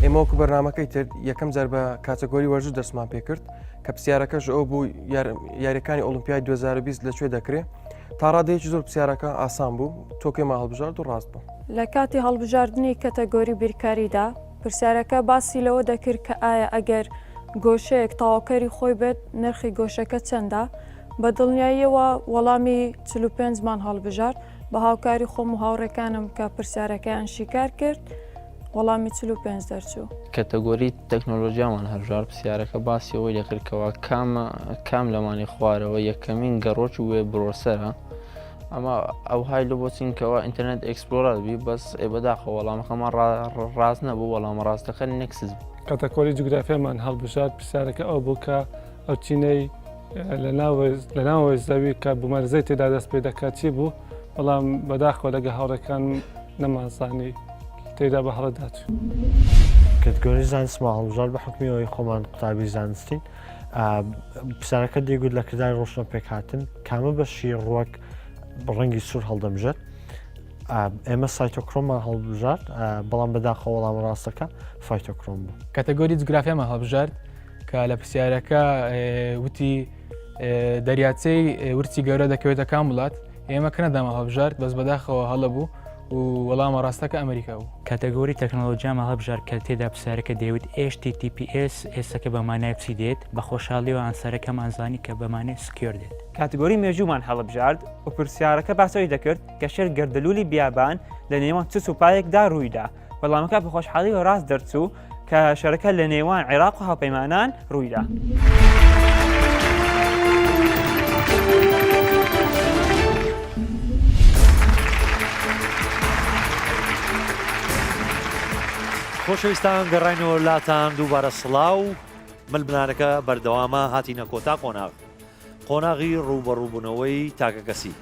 ئێمە وەکو بەرنامەکەی تر یەکەم جار بە کاتەگۆری وەرزش دەستمان پێکرد کە پرسیارەکەش ئەو بوو یاریەکانی ئۆلیمپیای 2020 لەکوێ دەکرێت. تا ڕادەیەکی زۆر پرسیارەکە ئاسان بوو، تۆکێمە هەڵبژارد و ڕاست بوو. لە کاتی هەڵبژاردننی کەتەگۆری بیرکاریدا پرسیارەکە باسی لەوە دەکرد کە ئایا ئەگەر گۆشەیەک تاواکەری خۆی بێت نرخی گۆشەکە چەندە. بە دڵنیاییەوە وەڵامی 45مان هەڵبژارد بە هاوکاری خۆم و هاوڕێکانم کە پرسیارەکەیان شیکار کرد. وەڵامی 45 دەرچوو. کەتەگۆری تەکنۆلۆژیامان هەژار پرسیارەکە باسی ئەوەی دەکردکەوە کام لەمانی خوارەوە یەکەمین گەڕۆچ وێ برۆسەرە. ئەمە ئەو های لە بۆچینکەوە ئینتەرنێت ئەکسپلۆرەر بی بەس بەداخە وەڵامەکەمان ڕاست نەبوو، وەڵامە ڕاستەکە نێکسس بوو. کاتەگۆری جوگرافیامان هەڵبژارد پرسیارەکە ئەو بوو کە ئەو چینەی لە ناوەوەی زەوی کە بومەرزەی تێدا دەست پێ دەکات چی بوو، بەڵام بەداخەوە لەگە هاوڕەکان نەمانزانی تێدا بە هەڵەدات. کەتگۆری زانستمان هەڵبژارد بە حکمیەوەی خۆمان قوتابی زانستین. پرسیارەکە دەیگوت لە کرداری ڕۆشنە پێکهاتن کامە بەشی ڕووەک ڕەنگی سوور هەڵدەمژێت. ئێمە سایتۆکرۆممان هەڵبژارد، بەڵام بەداخەوە وەڵام ڕاستەکە فایتۆکرۆم بوو. کاتەگۆری جوگرافیامان هەڵبژارد کە لە پرسیارەکە وتی دەریاچەی ورچی گەورە دەکەوێتە کام وڵات، ئێمە کە نەدامە هەڵبژارد بەس بەداخەوە هەڵە بوو و وەڵامە ڕاستەکە ئەمریکا بوو. کاتەگۆری تەکنۆلۆژیامە هەڵبژار کە تێدا پرسیارەکە دەیوت HTTPS ئێستەکە بەمانای چی دێت، بە خۆشحاڵیەوە ئەنسەرەکەمان زانی کە بەمانای سکیۆر دێت. کاتگۆری مێژوومان هەڵبژارد و پرسیارەکە باسەوەی دەکرد کە شێر گەردەلوولی بیابان لە نێوان چ سوپایەکدا ڕوویدا. وەڵامەکە بە خۆشحاڵیەوە ڕاست دەرچوو کە شەرەکە لە نێوان عێراق و هاوپەیمانان ڕوویدا. خۆشەویستان گەڕینەوە وڵاتان دووبارە سڵاو. ململانەکە بەردەوامە هاتینە کۆتا قۆناغی ڕووبەڕووبوونەوەی تاکەکەسی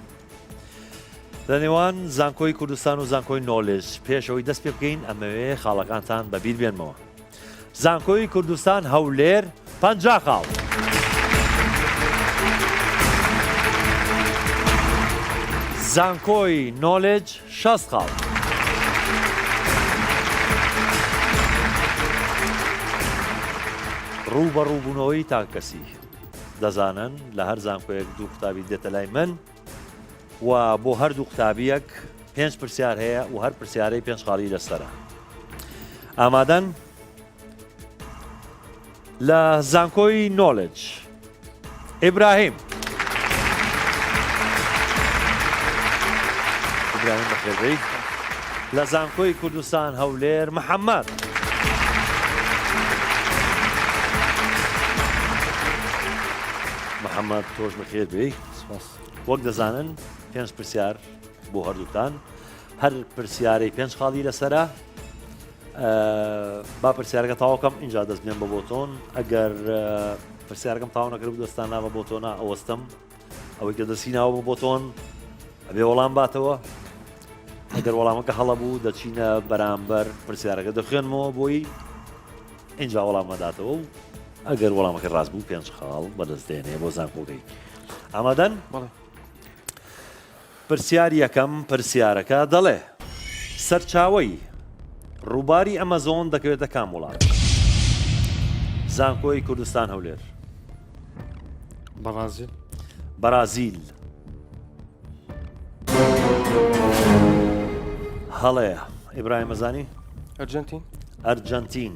لە نێوان زانکۆی کوردستان و زانکۆی نۆلج. پێشەوەی دەست پێ بکەین ئەمەوێ خاڵەکانتان بەبیر بێنمەوە. زانکۆی کوردستان هەولێر 50 خاڵ. زانکۆی نۆلج 60 خاڵ. ڕوو بە ڕووبوونەوەی تاکەسی. دەزانن لە هەر زانکۆیەک دوو قوتابی دێتە لای من و بۆ هەردوو قوتابیەک 5 پرسیار هەیە و هەر پرسیارەی 5 خاڵی لەسەرە. ئامادەن؟ لە زانکۆی نۆلج ئیبراهیم بەخێربەی. لە زانکۆی کوردستان هەولێر محەممەد. محەممەد تۆش بەخێر بێ. وەک دەزانن 5 پرسیار بۆ هەردووتان، هەر پرسیارەی 5 خاڵی لەسرە. با پرسیارەکە تاواکەم اینجا دەست بێن بە بۆتۆن. ئەگەر پرسیارەکەم تاوا نەکرد دەستان نا بە بۆتۆنە ئەوەستم ئەوەی کە دەستی ناوە بە بۆتۆن ئەبێ وەڵام باتەوە. ئەگەر وەڵامەکە هەڵە بوو دەچینە بەرامبەر پرسیارەکە دەخوێنمەوە بۆی اینجا وەڵامەداتەوە و ئەگەر وەڵامەکە ڕاست بوو 5 خاڵ بەدەستێنێ بۆ زانکۆکەی. ئامادەن؟ پرسیار یەکەم پرسیارەکە دەڵێ سەرچاوەی ڕووباری ئەمەزۆن دەکەوێتە کام وڵات؟ زانکۆی کوردستان هەولێر. بەرازیل. بەرازیل. هەڵەیە. ئیبراهیم مەزانی؟ ئەرجەنتین. ئەرجەنتین.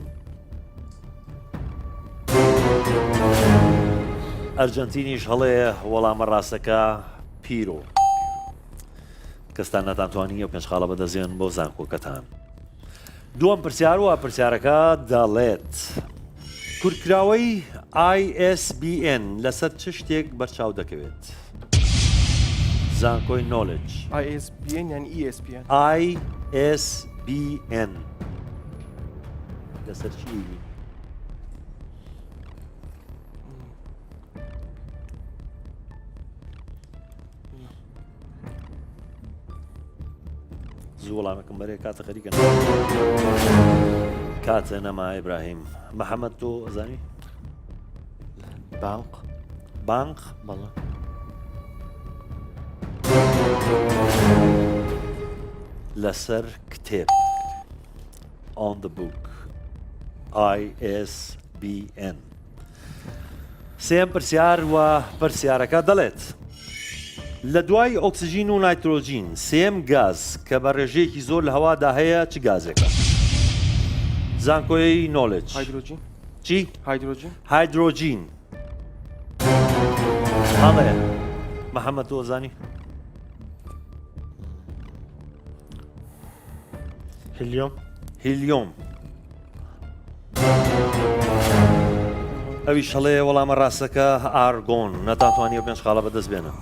ئەرجەنتینیش هەڵەیە. وەڵامە ڕاستەکە پیرۆ. کەستان نەتانتوانی و 5 خاڵە بەدەزێن بۆ زانکۆکەتان. دووەم پرسیار وە پرسیارەکە دەڵێت کورکراوەی ISBN لەسەر چ شتێک بەرچاو دەکەوێت زانکۆی نۆلج ISBN یعنی ESPN ISBN لەسەر چی زوو وەڵامەکەم بەرێ کاتە خەریکە کاتە نەما ئیبراهیم محەممەد تۆ ئەزانی بانق بەڵە لەسەر کتێب on the book ISBN سێم پرسیار و پرسیارەکە دەڵێت لە دوای ئۆکسسیژین و نایترۆژین سێم گاز کە بە ڕێژەیەکی زۆر لە هەوادا هەیە چ گازێکە زانکۆی نۆلج هایدرۆجین چی؟ هایدرۆجین هەڵێ محەممەد تۆ زانی هیلیۆم ئەوی شەڵێ وەڵامە ڕاستەکە ئارگۆن نەتانتوانی و پێنج خاڵە بەدەست بێنە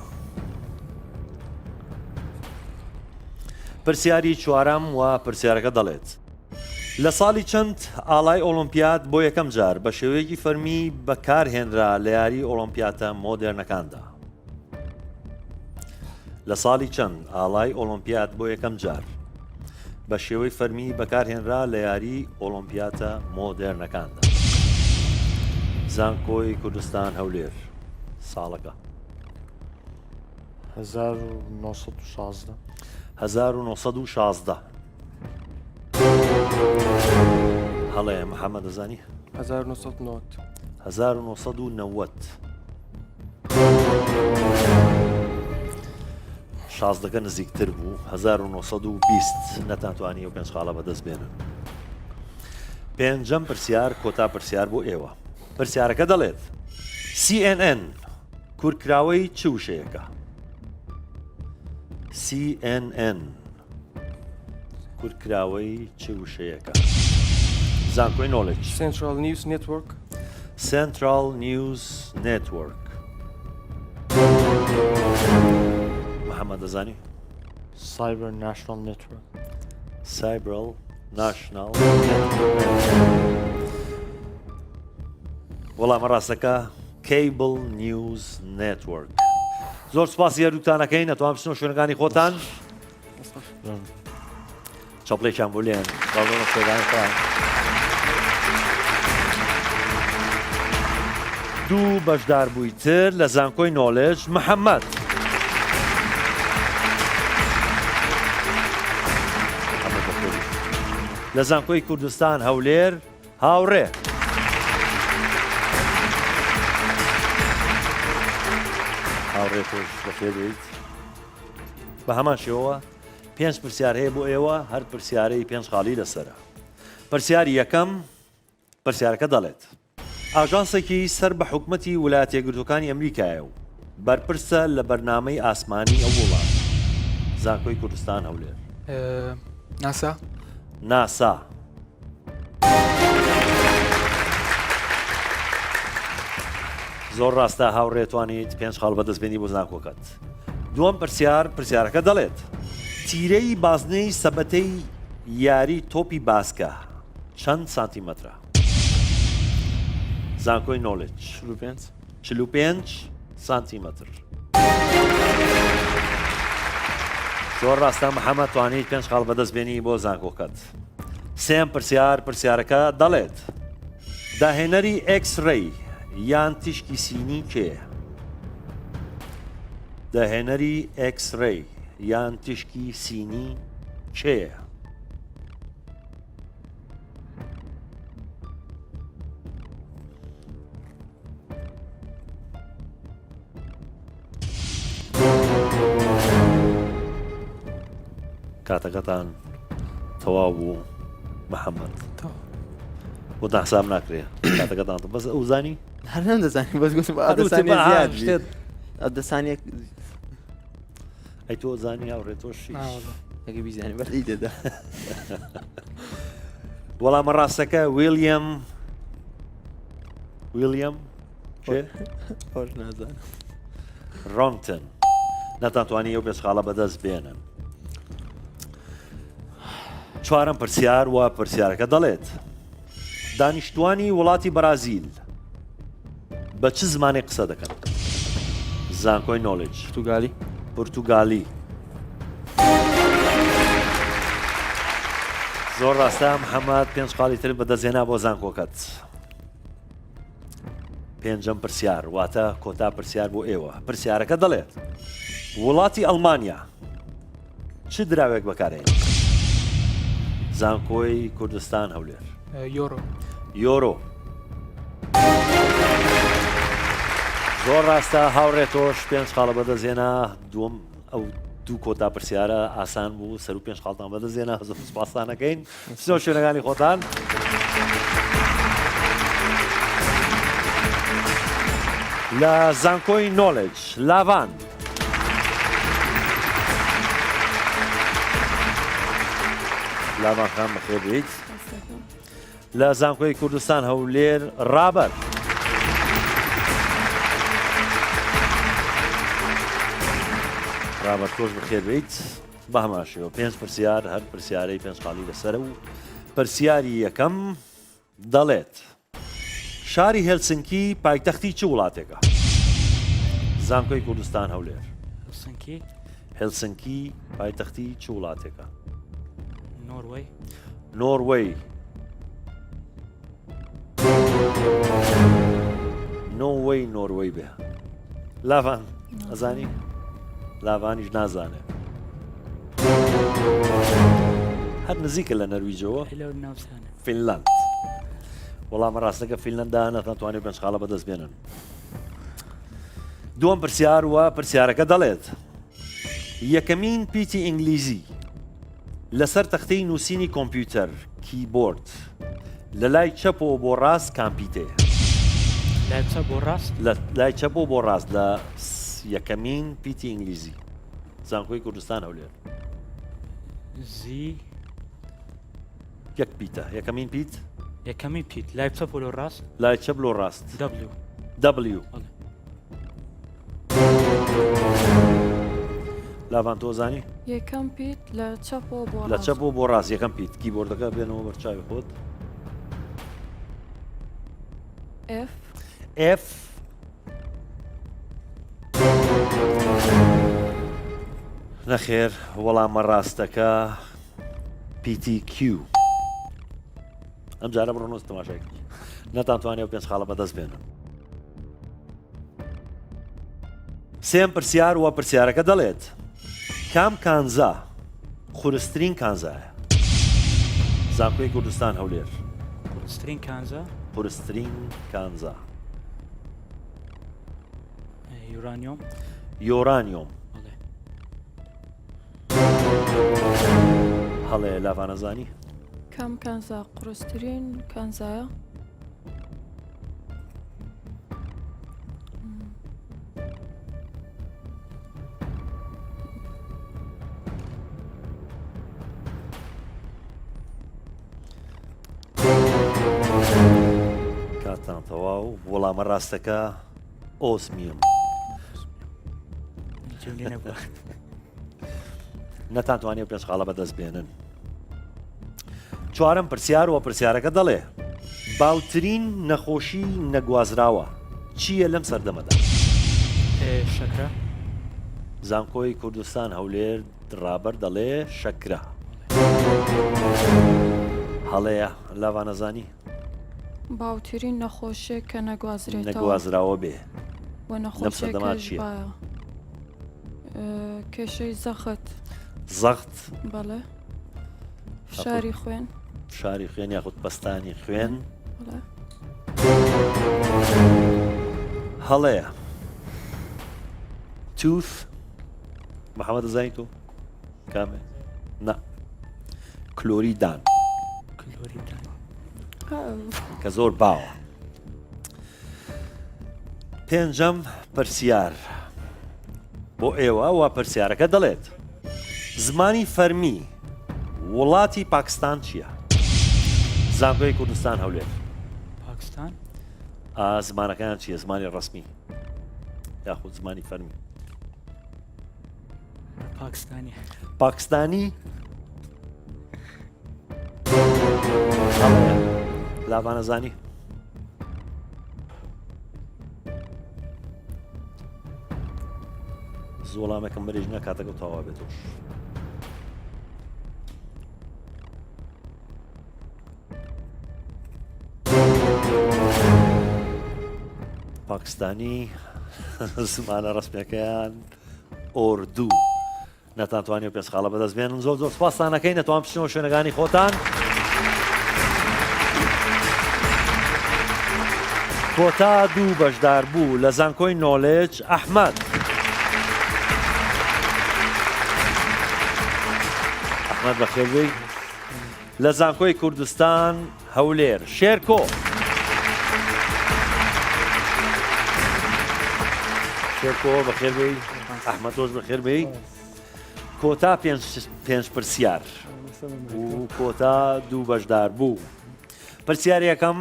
پرسیاری چوارەم و پرسیارەکە دەڵێت لە ساڵی چەند ئاڵای ئۆلۆمپیاد بۆ یەکەم جار بە شێوەیەکی فەرمی بەکارهێنرا لە یاری ئۆلۆمپیاتە مۆدێرنەکاندا لە ساڵی چەند ئاڵای ئۆلۆمپیاد بۆ یەکەم جار بە شێوەی فەرمی بەکارهێنرا لە یاری ئۆلۆمپیاتە مۆدێرنەکاندا زانکۆی کوردستان هەولێر ساڵەکە 1916 هەڵێ محەممەد دەزانی 1990 شازدەکە نزیکتر بوو 1920 نەتانتوانی و پێنج خاڵە بەدەست بێنن پێنجەم پرسیار کۆتا پرسیار بۆ ئێوە پرسیارەکە دەڵێت CNN کورکراوەی چ وشەیەکە CNN کورکراوەی چ وشەیەکە زانکۆی نۆلج Central News Network Central News Network محەممەد دەزانی Cyber National Network Cyber National وەڵامە ڕاستەکە Cable News Network زۆر سپاسی هەردووتانەکەی نەتوان بچنەوە شوێنەکانی خۆتان چاپڵێکیان بۆ لێن دوو بەشدار بووی تر لە زانکۆی نۆلج محەممەد لە زانکۆی کوردستان هەولێر هاوڕێ هاوڕێ تۆش بەخێر بێیت بە هەمان شێوەوە پێنج پرسیار هەیە بۆ ئێوە هەر پرسیارەی پێنج خاڵی لەسرە پرسیاری یەکەم پرسیارەکە دەڵێت ئاژانسێکی سەر بە حکومەتی ویلایەتە یەکگرتووەکانی ئەمریکایە و بەرپرسە لە بەرنامەی ئاسمانی ئەو وڵات زانکۆی کوردستان هەولێر ناسا زۆر ڕاستە هاوڕێتوانیت پێنج خاڵ بەدەستبێنی بۆ زانکۆکەت دووەم پرسیارەکە دەڵێت تیرەی بازنەی سەبەتەی یاری تۆپی باسکە چەند سانتیمەترە زانکۆی نۆلج 45 سانتیمەتر زۆر ڕاستە محەممەد توانیت پێنج خاڵ بەدەستبێنی بۆ زانکۆکەت سێم پرسیارەکە دەڵێت داهێنەری ئەکسڕەی یان تیشکی سینی کێ داهێنەری ئەکسڕەی یان تیشکی سینی کێ کاتەکەتان تەواو بوو محەممەد بۆ حساب ناکرێ کاتەکەتان بەس ئەو زانی هەر نەمدەزانی بەس گوتم دەسانێک ئەی تۆ زانی هاوڕێ تۆشی ئەگە بیزانانی بەری دەدا وەڵامە ڕاستەکە ویلیام ویلیام کێ خۆش نازانم ڕۆنگتن نەتانتوانی ئەو پێشخاڵە بەدەست بێنن. چوارم پرسیار و پرسیارەکە دەڵێت دانیشتوانی وڵاتی بەرازیل بە چ زمانێک قسە دەکەن؟ زانکۆی نۆڵج پرتوگالی پورتوگالی. زۆر ڕاستە محەممەد پێنج قاڵی تر بەدەستێنا بۆ زانکۆکەت. پێنجەم پرسیار واتە کۆتا پرسیار بۆ ئێوە. پرسیارەکە دەڵێت وڵاتی ئەڵمانیا چ دراوێک بەکارێن؟ زانکۆی کوردستان هەولێر یۆرۆ یۆرۆ. زۆر ڕاستە هاوڕێتۆش پێنج خاڵە بەدەستێنا دووەم ئەو دوو کۆتا پرسیارە ئاسان بوو سەر و پێنج خاڵتان بەدەستێنا زۆر سوپاسانەکەین سۆ شوێنەکانی خۆتان. لە زانکۆی نۆڵج لاڤان لاڤان خان بەخێر بیت. لە زانکۆی کوردستان هەولێر ڕابەر ڕابەر تۆش بەخێر بیت. بە هەماشەوە پێنج پرسیار هەر پرسیارەی پێنج خاڵی لەسەرە و پرسیاری یەکەم دەڵێت شاری هێلسنکی پایتەختی چ وڵاتێکە؟ زانکۆی کوردستان هەولێر هێلسنکی پایتەختی چ وڵاتێکە؟ نۆروەی نۆروەی. نۆوەی نۆروەی بێ. لاڤان ئەزانی؟ لاڤانیش نازانێت. هەر نزیکە لە نەرویجەوە فینلاند. وەڵامە ڕاستەکە فینلەندا نەتوانێت پێنج خاڵە بەدەست بێنن. دووەم پرسیار وە پرسیارەکە دەڵێت یەکەمین پیتی ئینگلیزی لەسەر تەختەی نووسینی کۆمپیوتەر کیبۆرد لە لای چەپەوە بۆ ڕاست کامپیتەیە؟ لای چەپەوە بۆ ڕاست لە یەکەمین پیتی ئینگلیزی زانکۆی کوردستان هەولێر زی یەک پیتە یەکەمین پیت یەکەمی پیت لای چەپ لۆ ڕاست لای چەپ لۆ ڕاست W. لاڤان تۆ زانی؟ یەکەم پیت لە چەپەوە بۆ لە چەپەوە بۆ ڕاست یەکەم پیت کیبۆردەکە بێنەوە بەرچاوی خۆت. F نەخێر وەڵامە ڕاستەکە PTQ. ئەم جارە بڕۆنۆس تەماشاکە نەتانتوانێت و پێنج خاڵە بەدەست بێنن. سێم پرسیار وە پرسیارەکە دەڵێت کام کانزا خورستترین کانزایە؟ زانکۆی کوردستان هەولێر خورستترین کانزا خورستترین کانزا یورانیۆم یۆرانیۆم. هەڵێ لاڤانەزانی؟ کام کانزا قورستترین کانزایە؟ کاتان تەواو. وەڵامە ڕاستەکە ئۆسمیەم. نەتانتوانێت پێنج خاڵە بەدەست بێنن. چوارم پرسیار وە پرسیارەکە دەڵێ باوترین نەخۆشی نەگوازراوە چییە لەم سەردەمەدا؟ شەکرە. زانکۆی کوردستان هەولێر ڕابەر دەڵێ شەکرە. هەڵەیە لاڤانەزانی؟ باوترین نەخۆشیێک کە نەگوازراوە بێ لەم سەردەما چییە؟ کێشەی زەخت. زەخت بەڵێ. شاری خوێن. شاری خوێن یاخود بەستانی خوێن. هەڵەیە تووث. محەممەد دەزانی تۆ کامێ؟ نا کلۆریدان کە زۆر باوە. پێنجەم پرسیار بۆ ئێوە وا پرسیارەکە دەڵێت زمانی فەرمی وڵاتی پاکستان چییە؟ زانکۆی کوردستان هەولێر پاکستان زمانەکان چیە؟ زمانی ڕسمی یاخود زمانی فەرمی؟ باکستانی. پاکستانی؟ لاوانە زانی؟ زۆڵامەکەم بەرێژ نەکاتەکە و تاوا بێتەوە. پاکستانی زمانە ڕسمیەکەیان ئۆردوو. نەتانتوانی و پێسخاڵە بەدەست بێنن. زۆر زۆر سپاسانەکەی نەتوان بچنەوە شوێنەکانی خۆتان. کۆتا دوو بەشدار بوو لە زانکۆی نۆلێج ئەحمەد. ئەحمەد بەخێربێی. لە زانکۆی کوردستان هەولێر شێرکۆ. شێرکۆ بەخێربێی. ئەحمەد تۆش بەخێربێی. کۆتا پێنج پرسیار و کۆتا دوو بەشدار بوو. پرسیاری یەکەم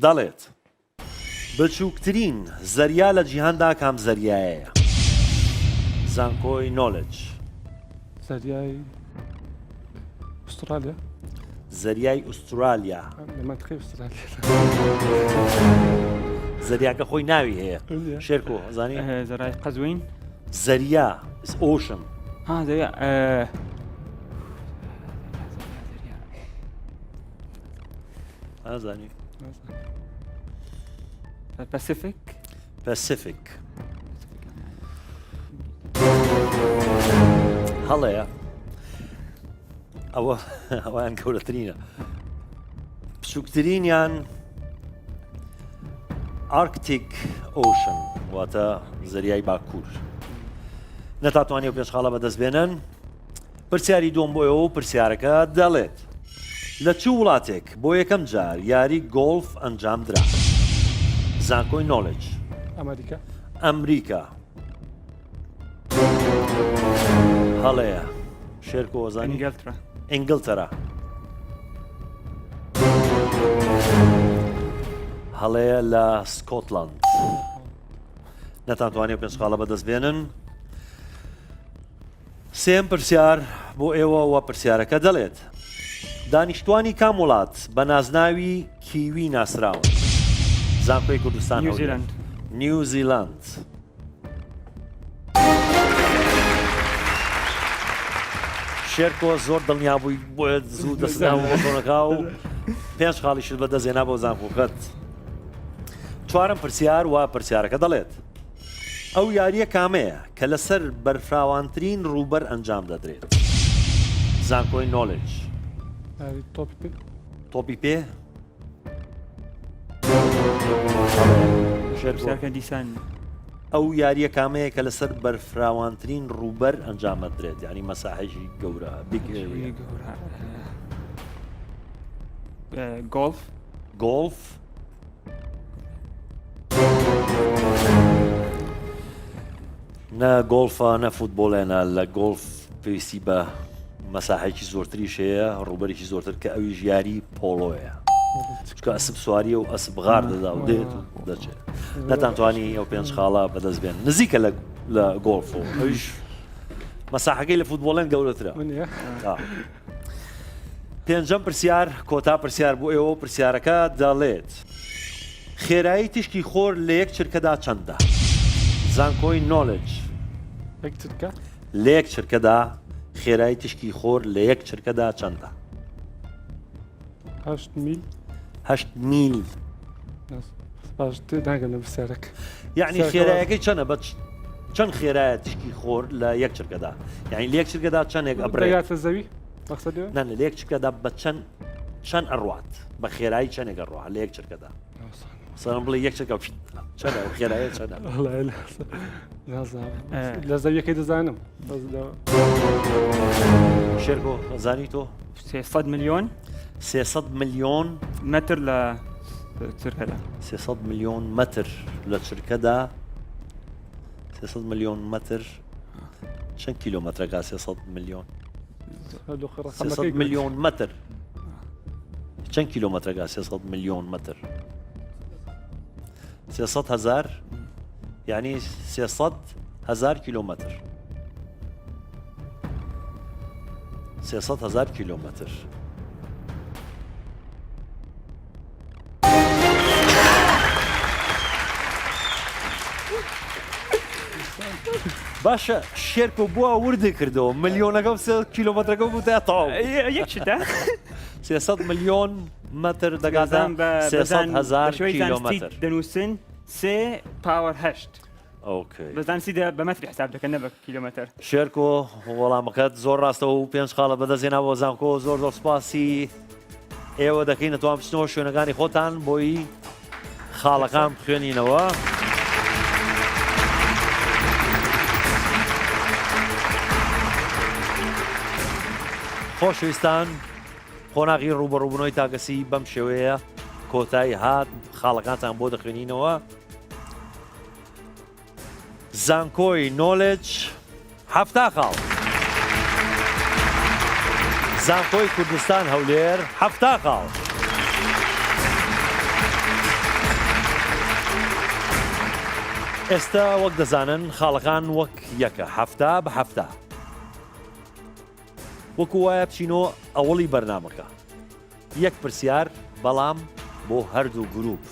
دەڵێت بچووکترین زەریا لە جیهاندا کام زەریایەیە؟ زانکۆی نۆلێج. زەریای ئوسترالیا. زەریای ئوسترالیا. لە منطقەی ئوسترالیا. زەریاکە خۆی ناوی هەیە. شێرکۆ زانی؟ زەرای قەزوین. زەریا ئۆشن. زەریا ئازانی؟ پەسیفیک. پەسیفیک. هەڵەیە ئەوەیان گەورەترینە. بچووکترینیان ئارکتیک ئۆشن واتە زەریای باکوور. نەتاتوانی و پێشخاڵە بەدەست بێنن. پرسیاری دوم بۆیەوە و پرسیارەکە دەڵێت لە چ وڵاتێک بۆ یەکەم جار یاری گۆڵف ئەنجام درا؟ زانکۆی نۆلێج. ئەمریکا. ئەمریکا. هەڵەیە شێرکۆ زانی؟ ئینگلترا. ئینگلترا. هەڵەیە لە سکۆتلاند. نەتانتوانی و پێشخاڵە بەدەست بێنن. سێم پرسیار بۆ ئێوە وە پرسیارەکە دەڵێت دانیشتوانی کام وڵات بە نازناوی کیوی ناسراون؟ زانکۆی کوردستان. نیوزیلاند. نیوزیلاند. شێرکۆ زۆر دڵنیا بووی بۆیە زوو دەستداوە بۆ تۆنەکە و پێنج خاڵیشت بەدەستێنا بۆ زانکۆکەت. چوارم پرسیار وە پرسیارەکە دەڵێت ئەو یاریە کامەیە کە لەسەر بەرفراوانترین ڕووبەر ئەنجام دەدرێت؟ زانکۆی نۆلێج. تۆپی پێ. پرسیارەکە دیسان. ئەو یاریە کامەیە کە لەسەر بەرفراوانترین ڕووبەر ئەنجام دەدرێت یعنی مەساحەیەکی گەورە بیگ ئێریا. گۆڵف. گۆڵف. نە گۆڵفە نە فوتبۆڵێنە. لە گۆڵف پێویستی بە مەساحەیەکی زۆرتریش هەیە ڕووبەرێکی زۆرتر کە ئەویش یاری پۆڵۆیە چکە ئەسب سواری و ئەسب غار دەدا و دێت و دەچێت. نەتانتوانی ئەو پێنج خاڵە بەدەست بێن. نزیکە لە گۆڵف و ئەویش مەساحەکەی لە فوتبۆڵێن گەورەترە. پێنجەم پرسیار کۆتا پرسیار بۆ ئێوە پرسیارەکە دەڵێت خێرایی تشکی خۆر لە یەک چرکەدا چەندە؟ زانکۆی نۆلێج. لە یەک چرکەدا خێرایی تشکی خۆر لە یەک چرکەدا چەندە؟ 8 میل. 8 میل. ناگەم لە پرسیارەکە. یعنی خێرایەکەی چەندە بە چەند خێرایە تشکی خۆر لە یەک چرکەدا؟ یعنی لە یەک چرکەدا چەندێک ئەبرێت زەوی؟ نە لە یەک چرکەدا بە چەند ئەڕوات بە خێرایی چەندێک ئەڕوا لە یەک چرکەدا؟ سەرم بڵێ یەک چرکە چەندە خێرایە چەندە؟ لە زەویەکەی دەزانم. شێرکۆ زانی تۆ؟ 300 ملیۆن. 300 ملیۆن متر لە چرکەدا. 300 ملیۆن متر لە چرکەدا. 300 ملیۆن متر چەند کیلۆمەترەکە 300 ملیۆن؟ 300 ملیۆن متر چەند کیلۆمەترەکە 300 ملیۆن متر؟ 300,000 یعنی 300,000 کیلۆمەتر 300,000 کیلۆمەتر باشە شێرکۆ بووە وردی کردەوە ملیۆنەکەم 3 کیلۆمەترەکە بوو تا تەواو یەکشتە 300 ملیۆن متر دەگاتە 300,000 کیلۆمەتر دەنووسن 3 پاوەر 8 ئۆکەی بەزانسی بە مەتری حساب دەکەن نە بە کیلۆمەتر شێرکۆ وەڵامەکەت زۆر ڕاستەوە و 5 خاڵە بەدەستێنا بۆ زانکۆ زۆر زۆر سپاسی ئێوە دەکەین نەتوان بچنەوە شوێنەکانی خۆتان بۆی خاڵەکان بخوێنینەوە خۆشەویستان قۆناغی ڕوبەڕووبوونەوەی تاگەسی بەم شێوەیە کۆتایی هات خاڵەکانتان بۆ دەخوێنینەوە زانکۆی نۆلج 7 خاڵ زانکۆی کوردستان هەولێر 7 خاڵ ئێستا وەک دەزانن خاڵەکان وەک یەکە 7 بە 7 وەکو وایە بچینەوە ئەوڵی بەرنامەکە یەک پرسیار بەڵام بۆ هەردوو گروپ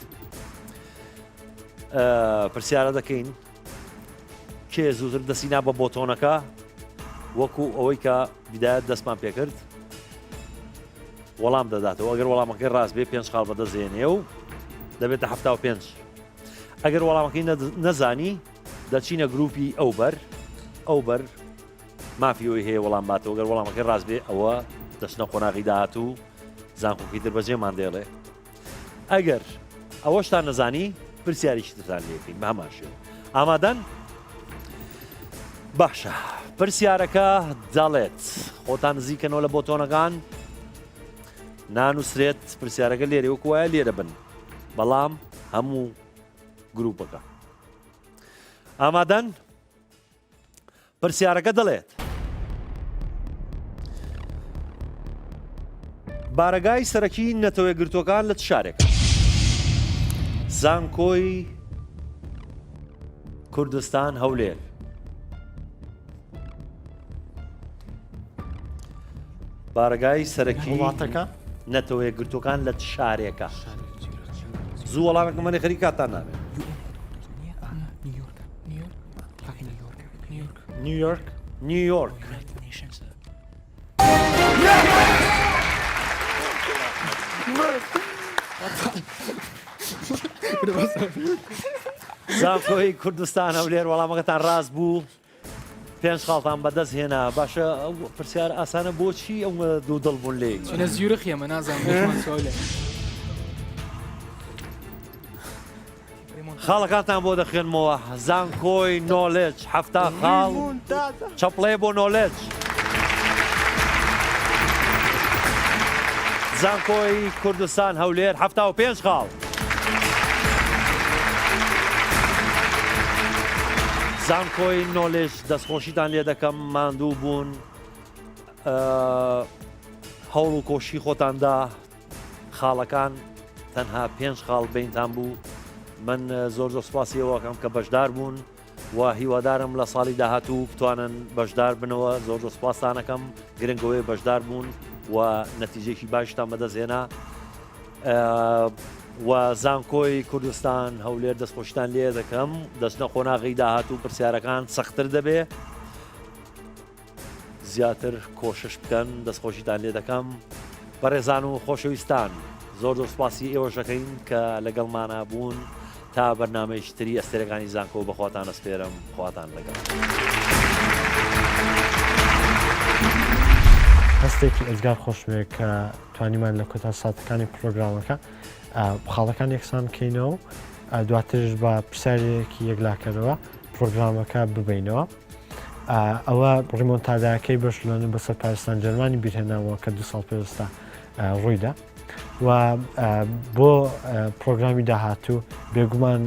پرسیارە دەکەین کێ زووتر دەسینا بە بۆتۆنەکە وەکو ئەوەی کە بیدایەت دەستمان پێکرد وەڵام دەداتەوە ئەگەر وەڵامەکەی ڕاست بێ 5 خاڵ بەدەستێنێ و دەبێتە 75 ئەگەر وەڵامەکەی نەزانی دەچینە گروپی ئەو بەر مافیەوەی هەیە وەڵام باتەوە گەر وەڵامەکەی ڕاست بێ ئەوە دەچنە قۆناغی داهاتوو زانکۆکی دەربەجێمان دێڵێ ئەگەر ئەوەشتان نەزانی پرسیاریشی ترتان لێکەین بە هەمان شێوە ئامادەن باشە پرسیارەکە دەڵێت خۆتان نزیکەنەوە لە بۆتۆنەکان نانووسرێت پرسیارەکە لێرە وەکو وایە لێرە بن بەڵام هەموو گروپەکە ئامادەن پرسیارەکە دەڵێت بارەگای سەرەکی نەتەوەی گرتوەکان لە چ شارێکە زانکۆی کوردستان هەولێر بارەگای سەرەکی وڵاتەکە نەتەوەی گرتوەکان لە چ شارێکە زوو وەڵامێکمەی خەری کاتان نامێت نیویۆرک نیویۆرک زانکۆی کوردستان هەولێر وەڵامەکەتان ڕاست بوو 5 خاڵتان بەدەست هێنا باشە پرسیار ئاسانە بۆچی ئەو دوو دڵ بوون لێ چونە زیورخ ئێمە نازانم خاڵەکانتان بۆ دەخوێنمەوە زانکۆی نۆلج 7 خاڵ چەپڵێ بۆ نۆلج زانکۆی کوردستان هەولێر 75 خاڵ زانکۆی نۆلج دەستخۆشیتان لێ دەکەم ماندوو بوون هەوڵ و کۆشی خۆتاندا خاڵەکان تەنها 5 خاڵ بینتان بوو من زۆر زۆر سپاسیەوەکەم کە بەشدار بوون و هیوادارم لە ساڵی داهاتوو بتوانن بەشدار بنەوە زۆر زۆر سپاسانەکەم گرنگەوەی بەشدار بوون و نەتیجێکی باشتان بەدەستێنا و زانکۆی کوردستان هەولێر دەستخۆشتان لێ دەکەم دەستنە قۆناغی داهاتوو پرسیارەکان سەختتر دەبێ زیاتر کۆشش بکەن دەستخۆشیتان لێ دەکەم بەڕێزان و خۆشەویستان زۆر زۆر سپاسی ئێوەشەکەین کە لەگەڵمانە بوون تا بەرنامەیەکی تری ئەستێرەکانی زانکۆ بەخواتان ئەسپێرم خواتان لەگەڵ هەستێکی ئەزگار خۆشوێ کە توانیمان لە کۆتا ساتەکانی پرۆگرامەکە خاڵەکان یەکسان بکەینەوە دواترش بە پرسیارێکی یەکلاکەرەوە پرۆگرامەکە ببینەوە ئەوە ڕیمۆنتاداکەی بەشلۆنی بەسەر پاکستان جەرمانی بیرهێناوە کە 2 ساڵ پێوەستا ڕوویدا و بۆ پرۆگرامی داهاتوو بێگومان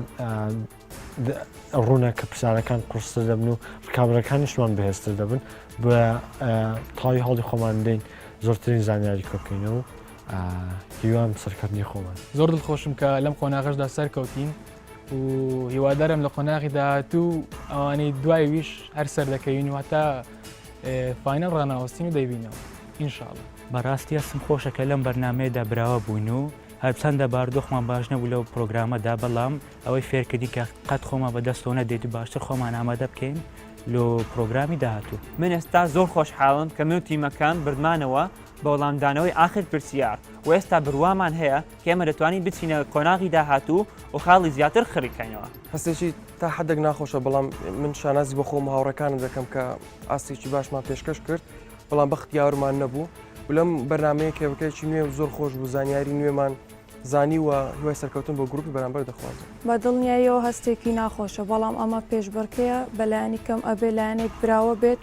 ڕوونە کە پرسیارەکان قورستر دەبن و ڕکابەرەکانیشمان بەهێزتر دەبن بە تاوی هەڵی خۆمان دەین زۆرترین زانیاری کۆبکەینەوە هیوام سەرکەوتنی خۆمان زۆر دڵخۆشم کە لەم قۆناغەشدا سەرکەوتین و هیوادارم لە قۆناغی داهاتوو ئەوانەی دوای ویش هەر سەر دەکەوین و هەتا فاینەل ڕناوەستین و دەیبینەوە ئینشاءڵڵا. بەڕاستی هەستم خۆشەکە لەم بەرنمەیەدا براوە بووین و هەرچەندە باردۆخمان باش نەبوو لەو پرۆگرامەدا بەڵام ئەوەی فێرکردی کە قەت خۆمان بەدەستەوە نەدێت و باشتر خۆمان ئامادە بکەین لۆ پرۆگرامی داهاتوو. من ئێستا زۆر خۆشحاڵم کە من و تیمەکان بردمانەوە بە وەڵامدانەوەی ئاخر پرسیار و ئێستا بڕوامان هەیە کە ئێمە دەتوانین بچینە قۆناغی داهاتوو و خاڵی زیاتر خڕیکەینەوە. هەستێکی تا حدێک ناخۆشە بەڵام من شانازی بە خۆم هاوڕەکانم دەکەم کە ئاستێکی باشمان پێشکەش کرد بەڵام بەخت یاورمان نەبوو و لەم بەرنمەیە کێبەکەیکی نوێ زۆر خۆش بوو زانیاری نوێمان زانی و هیوای سەرکەوتن بۆ گروپی بەرامبەر دەخوازم. بە دڵنیاییەوە هەستێکی ناخۆشە بەڵام ئەمە پێشبڕکەیە بەلایانی کەم ئەبێ لایەنێک براوە بێت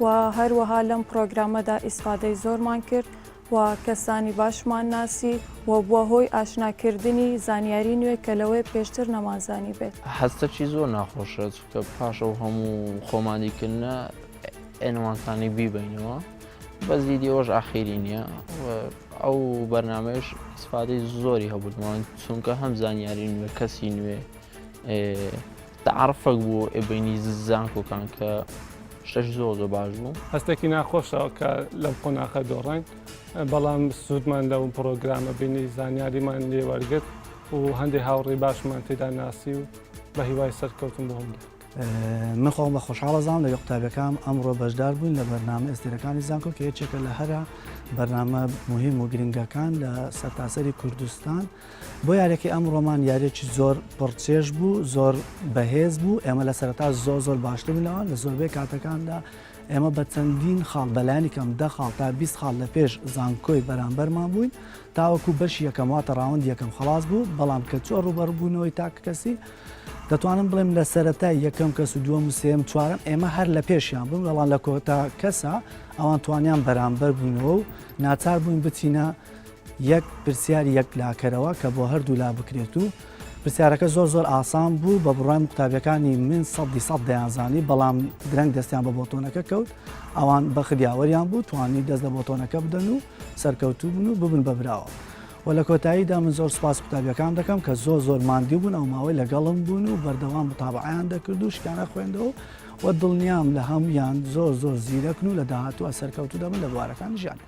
و هەروەها لەم پرۆگرامەدا ئیسفادەی زۆرمان کرد و کەسانی باشمان ناسی و بووە هۆی ئاشناکردنی زانیاری نوێ کە لەوەی پێشتر نەمازانی بێت. هەستەکی زۆر ناخۆشە چکە پاشە و هەموو خۆمانیکردنە ئێنەوانتانی بیبینەوە بەس دیدیۆش ئاخیری نییە ئەو بەرنمەش ئیسفادەی زۆری هەبوومان چونکە هەم زانیاری نوێ کەسی نوێ تعرفەک بوو ئێبینی زانکۆکان کە شتەش زۆر باش بوو. هەستێکی ناخۆشەوە کە لەم قۆناغە دۆڕین بەڵام سوودمان لەو پرۆگرامە بینی زانیاریمان لێوەرگرت و هەندێک هاوڕێی باشمان تێدا ناسی و بە هیوای سەرکەوتن بۆ هەموو. من خۆم بە خۆشحاڵەزانم لە قوتابەکەم ئەمڕۆ بەشدار بووین لە بەرنامە ئێستێرەکانی زانکۆ کە یەکێکە لە هەرە بەرنامە مهم و گرنگەکان لە سەرتاسەری کوردستان بۆ یارێکی ئەمڕۆمان یارێکی زۆر پڕچێش بوو زۆر بەهێز بوو ئێمە لە سەرەتا زۆر باشتر بووینەوە لە زۆربەی کاتەکاندا ئێمە بە چەندین خاڵ بەلایانی کەم 10 خاڵ تا 20 خاڵ لە پێش زانکۆی بەرامبەرمان بووین تاوەکو بەشی یەکەم واتە ڕاوەند یەکەم خلاص بوو بەڵام کە چۆ ڕوبەڕبوونەوەی تاکە کەسی دەتوانم بڵێم لە سەرەتای یەکەم کەس و دووەم و سێم چوارەم ئێمە هەر لە پێشیان بووین وەڵام لە کۆتا کەسە ئەوان توانیان بەرامبەر بوونەوە و ناچار بووین بچینە یەک پرسیاری یەک لاکەرەوە کە بۆ هەردوو لا بکرێت و پرسیارەکە زۆر ئاسان بوو بە بڕای قوتابیەکانی من 100% دەیانزانی بەڵام درەنگ دەستیان بە بۆتۆنەکە کەوت ئەوان بە خدیاوەریان بوو توانی دەست لە بۆتۆنەکە بدەن و سەرکەوتوو بوون و ببن بەبراوە. و لە کۆتاییدا من زۆر سپاس قوتابیەکان دەکەم کە زۆر ماندی بوون ئەو ماوەی لەگەڵم بوون و بەردەوام متابعەیان دەکرد و شتانە خوێندەوە و دڵنیام لە هەمویان زۆر زیرەکن و لە داهاتووە سەرکەوتوو دەبن لە بوارەکان ژیان.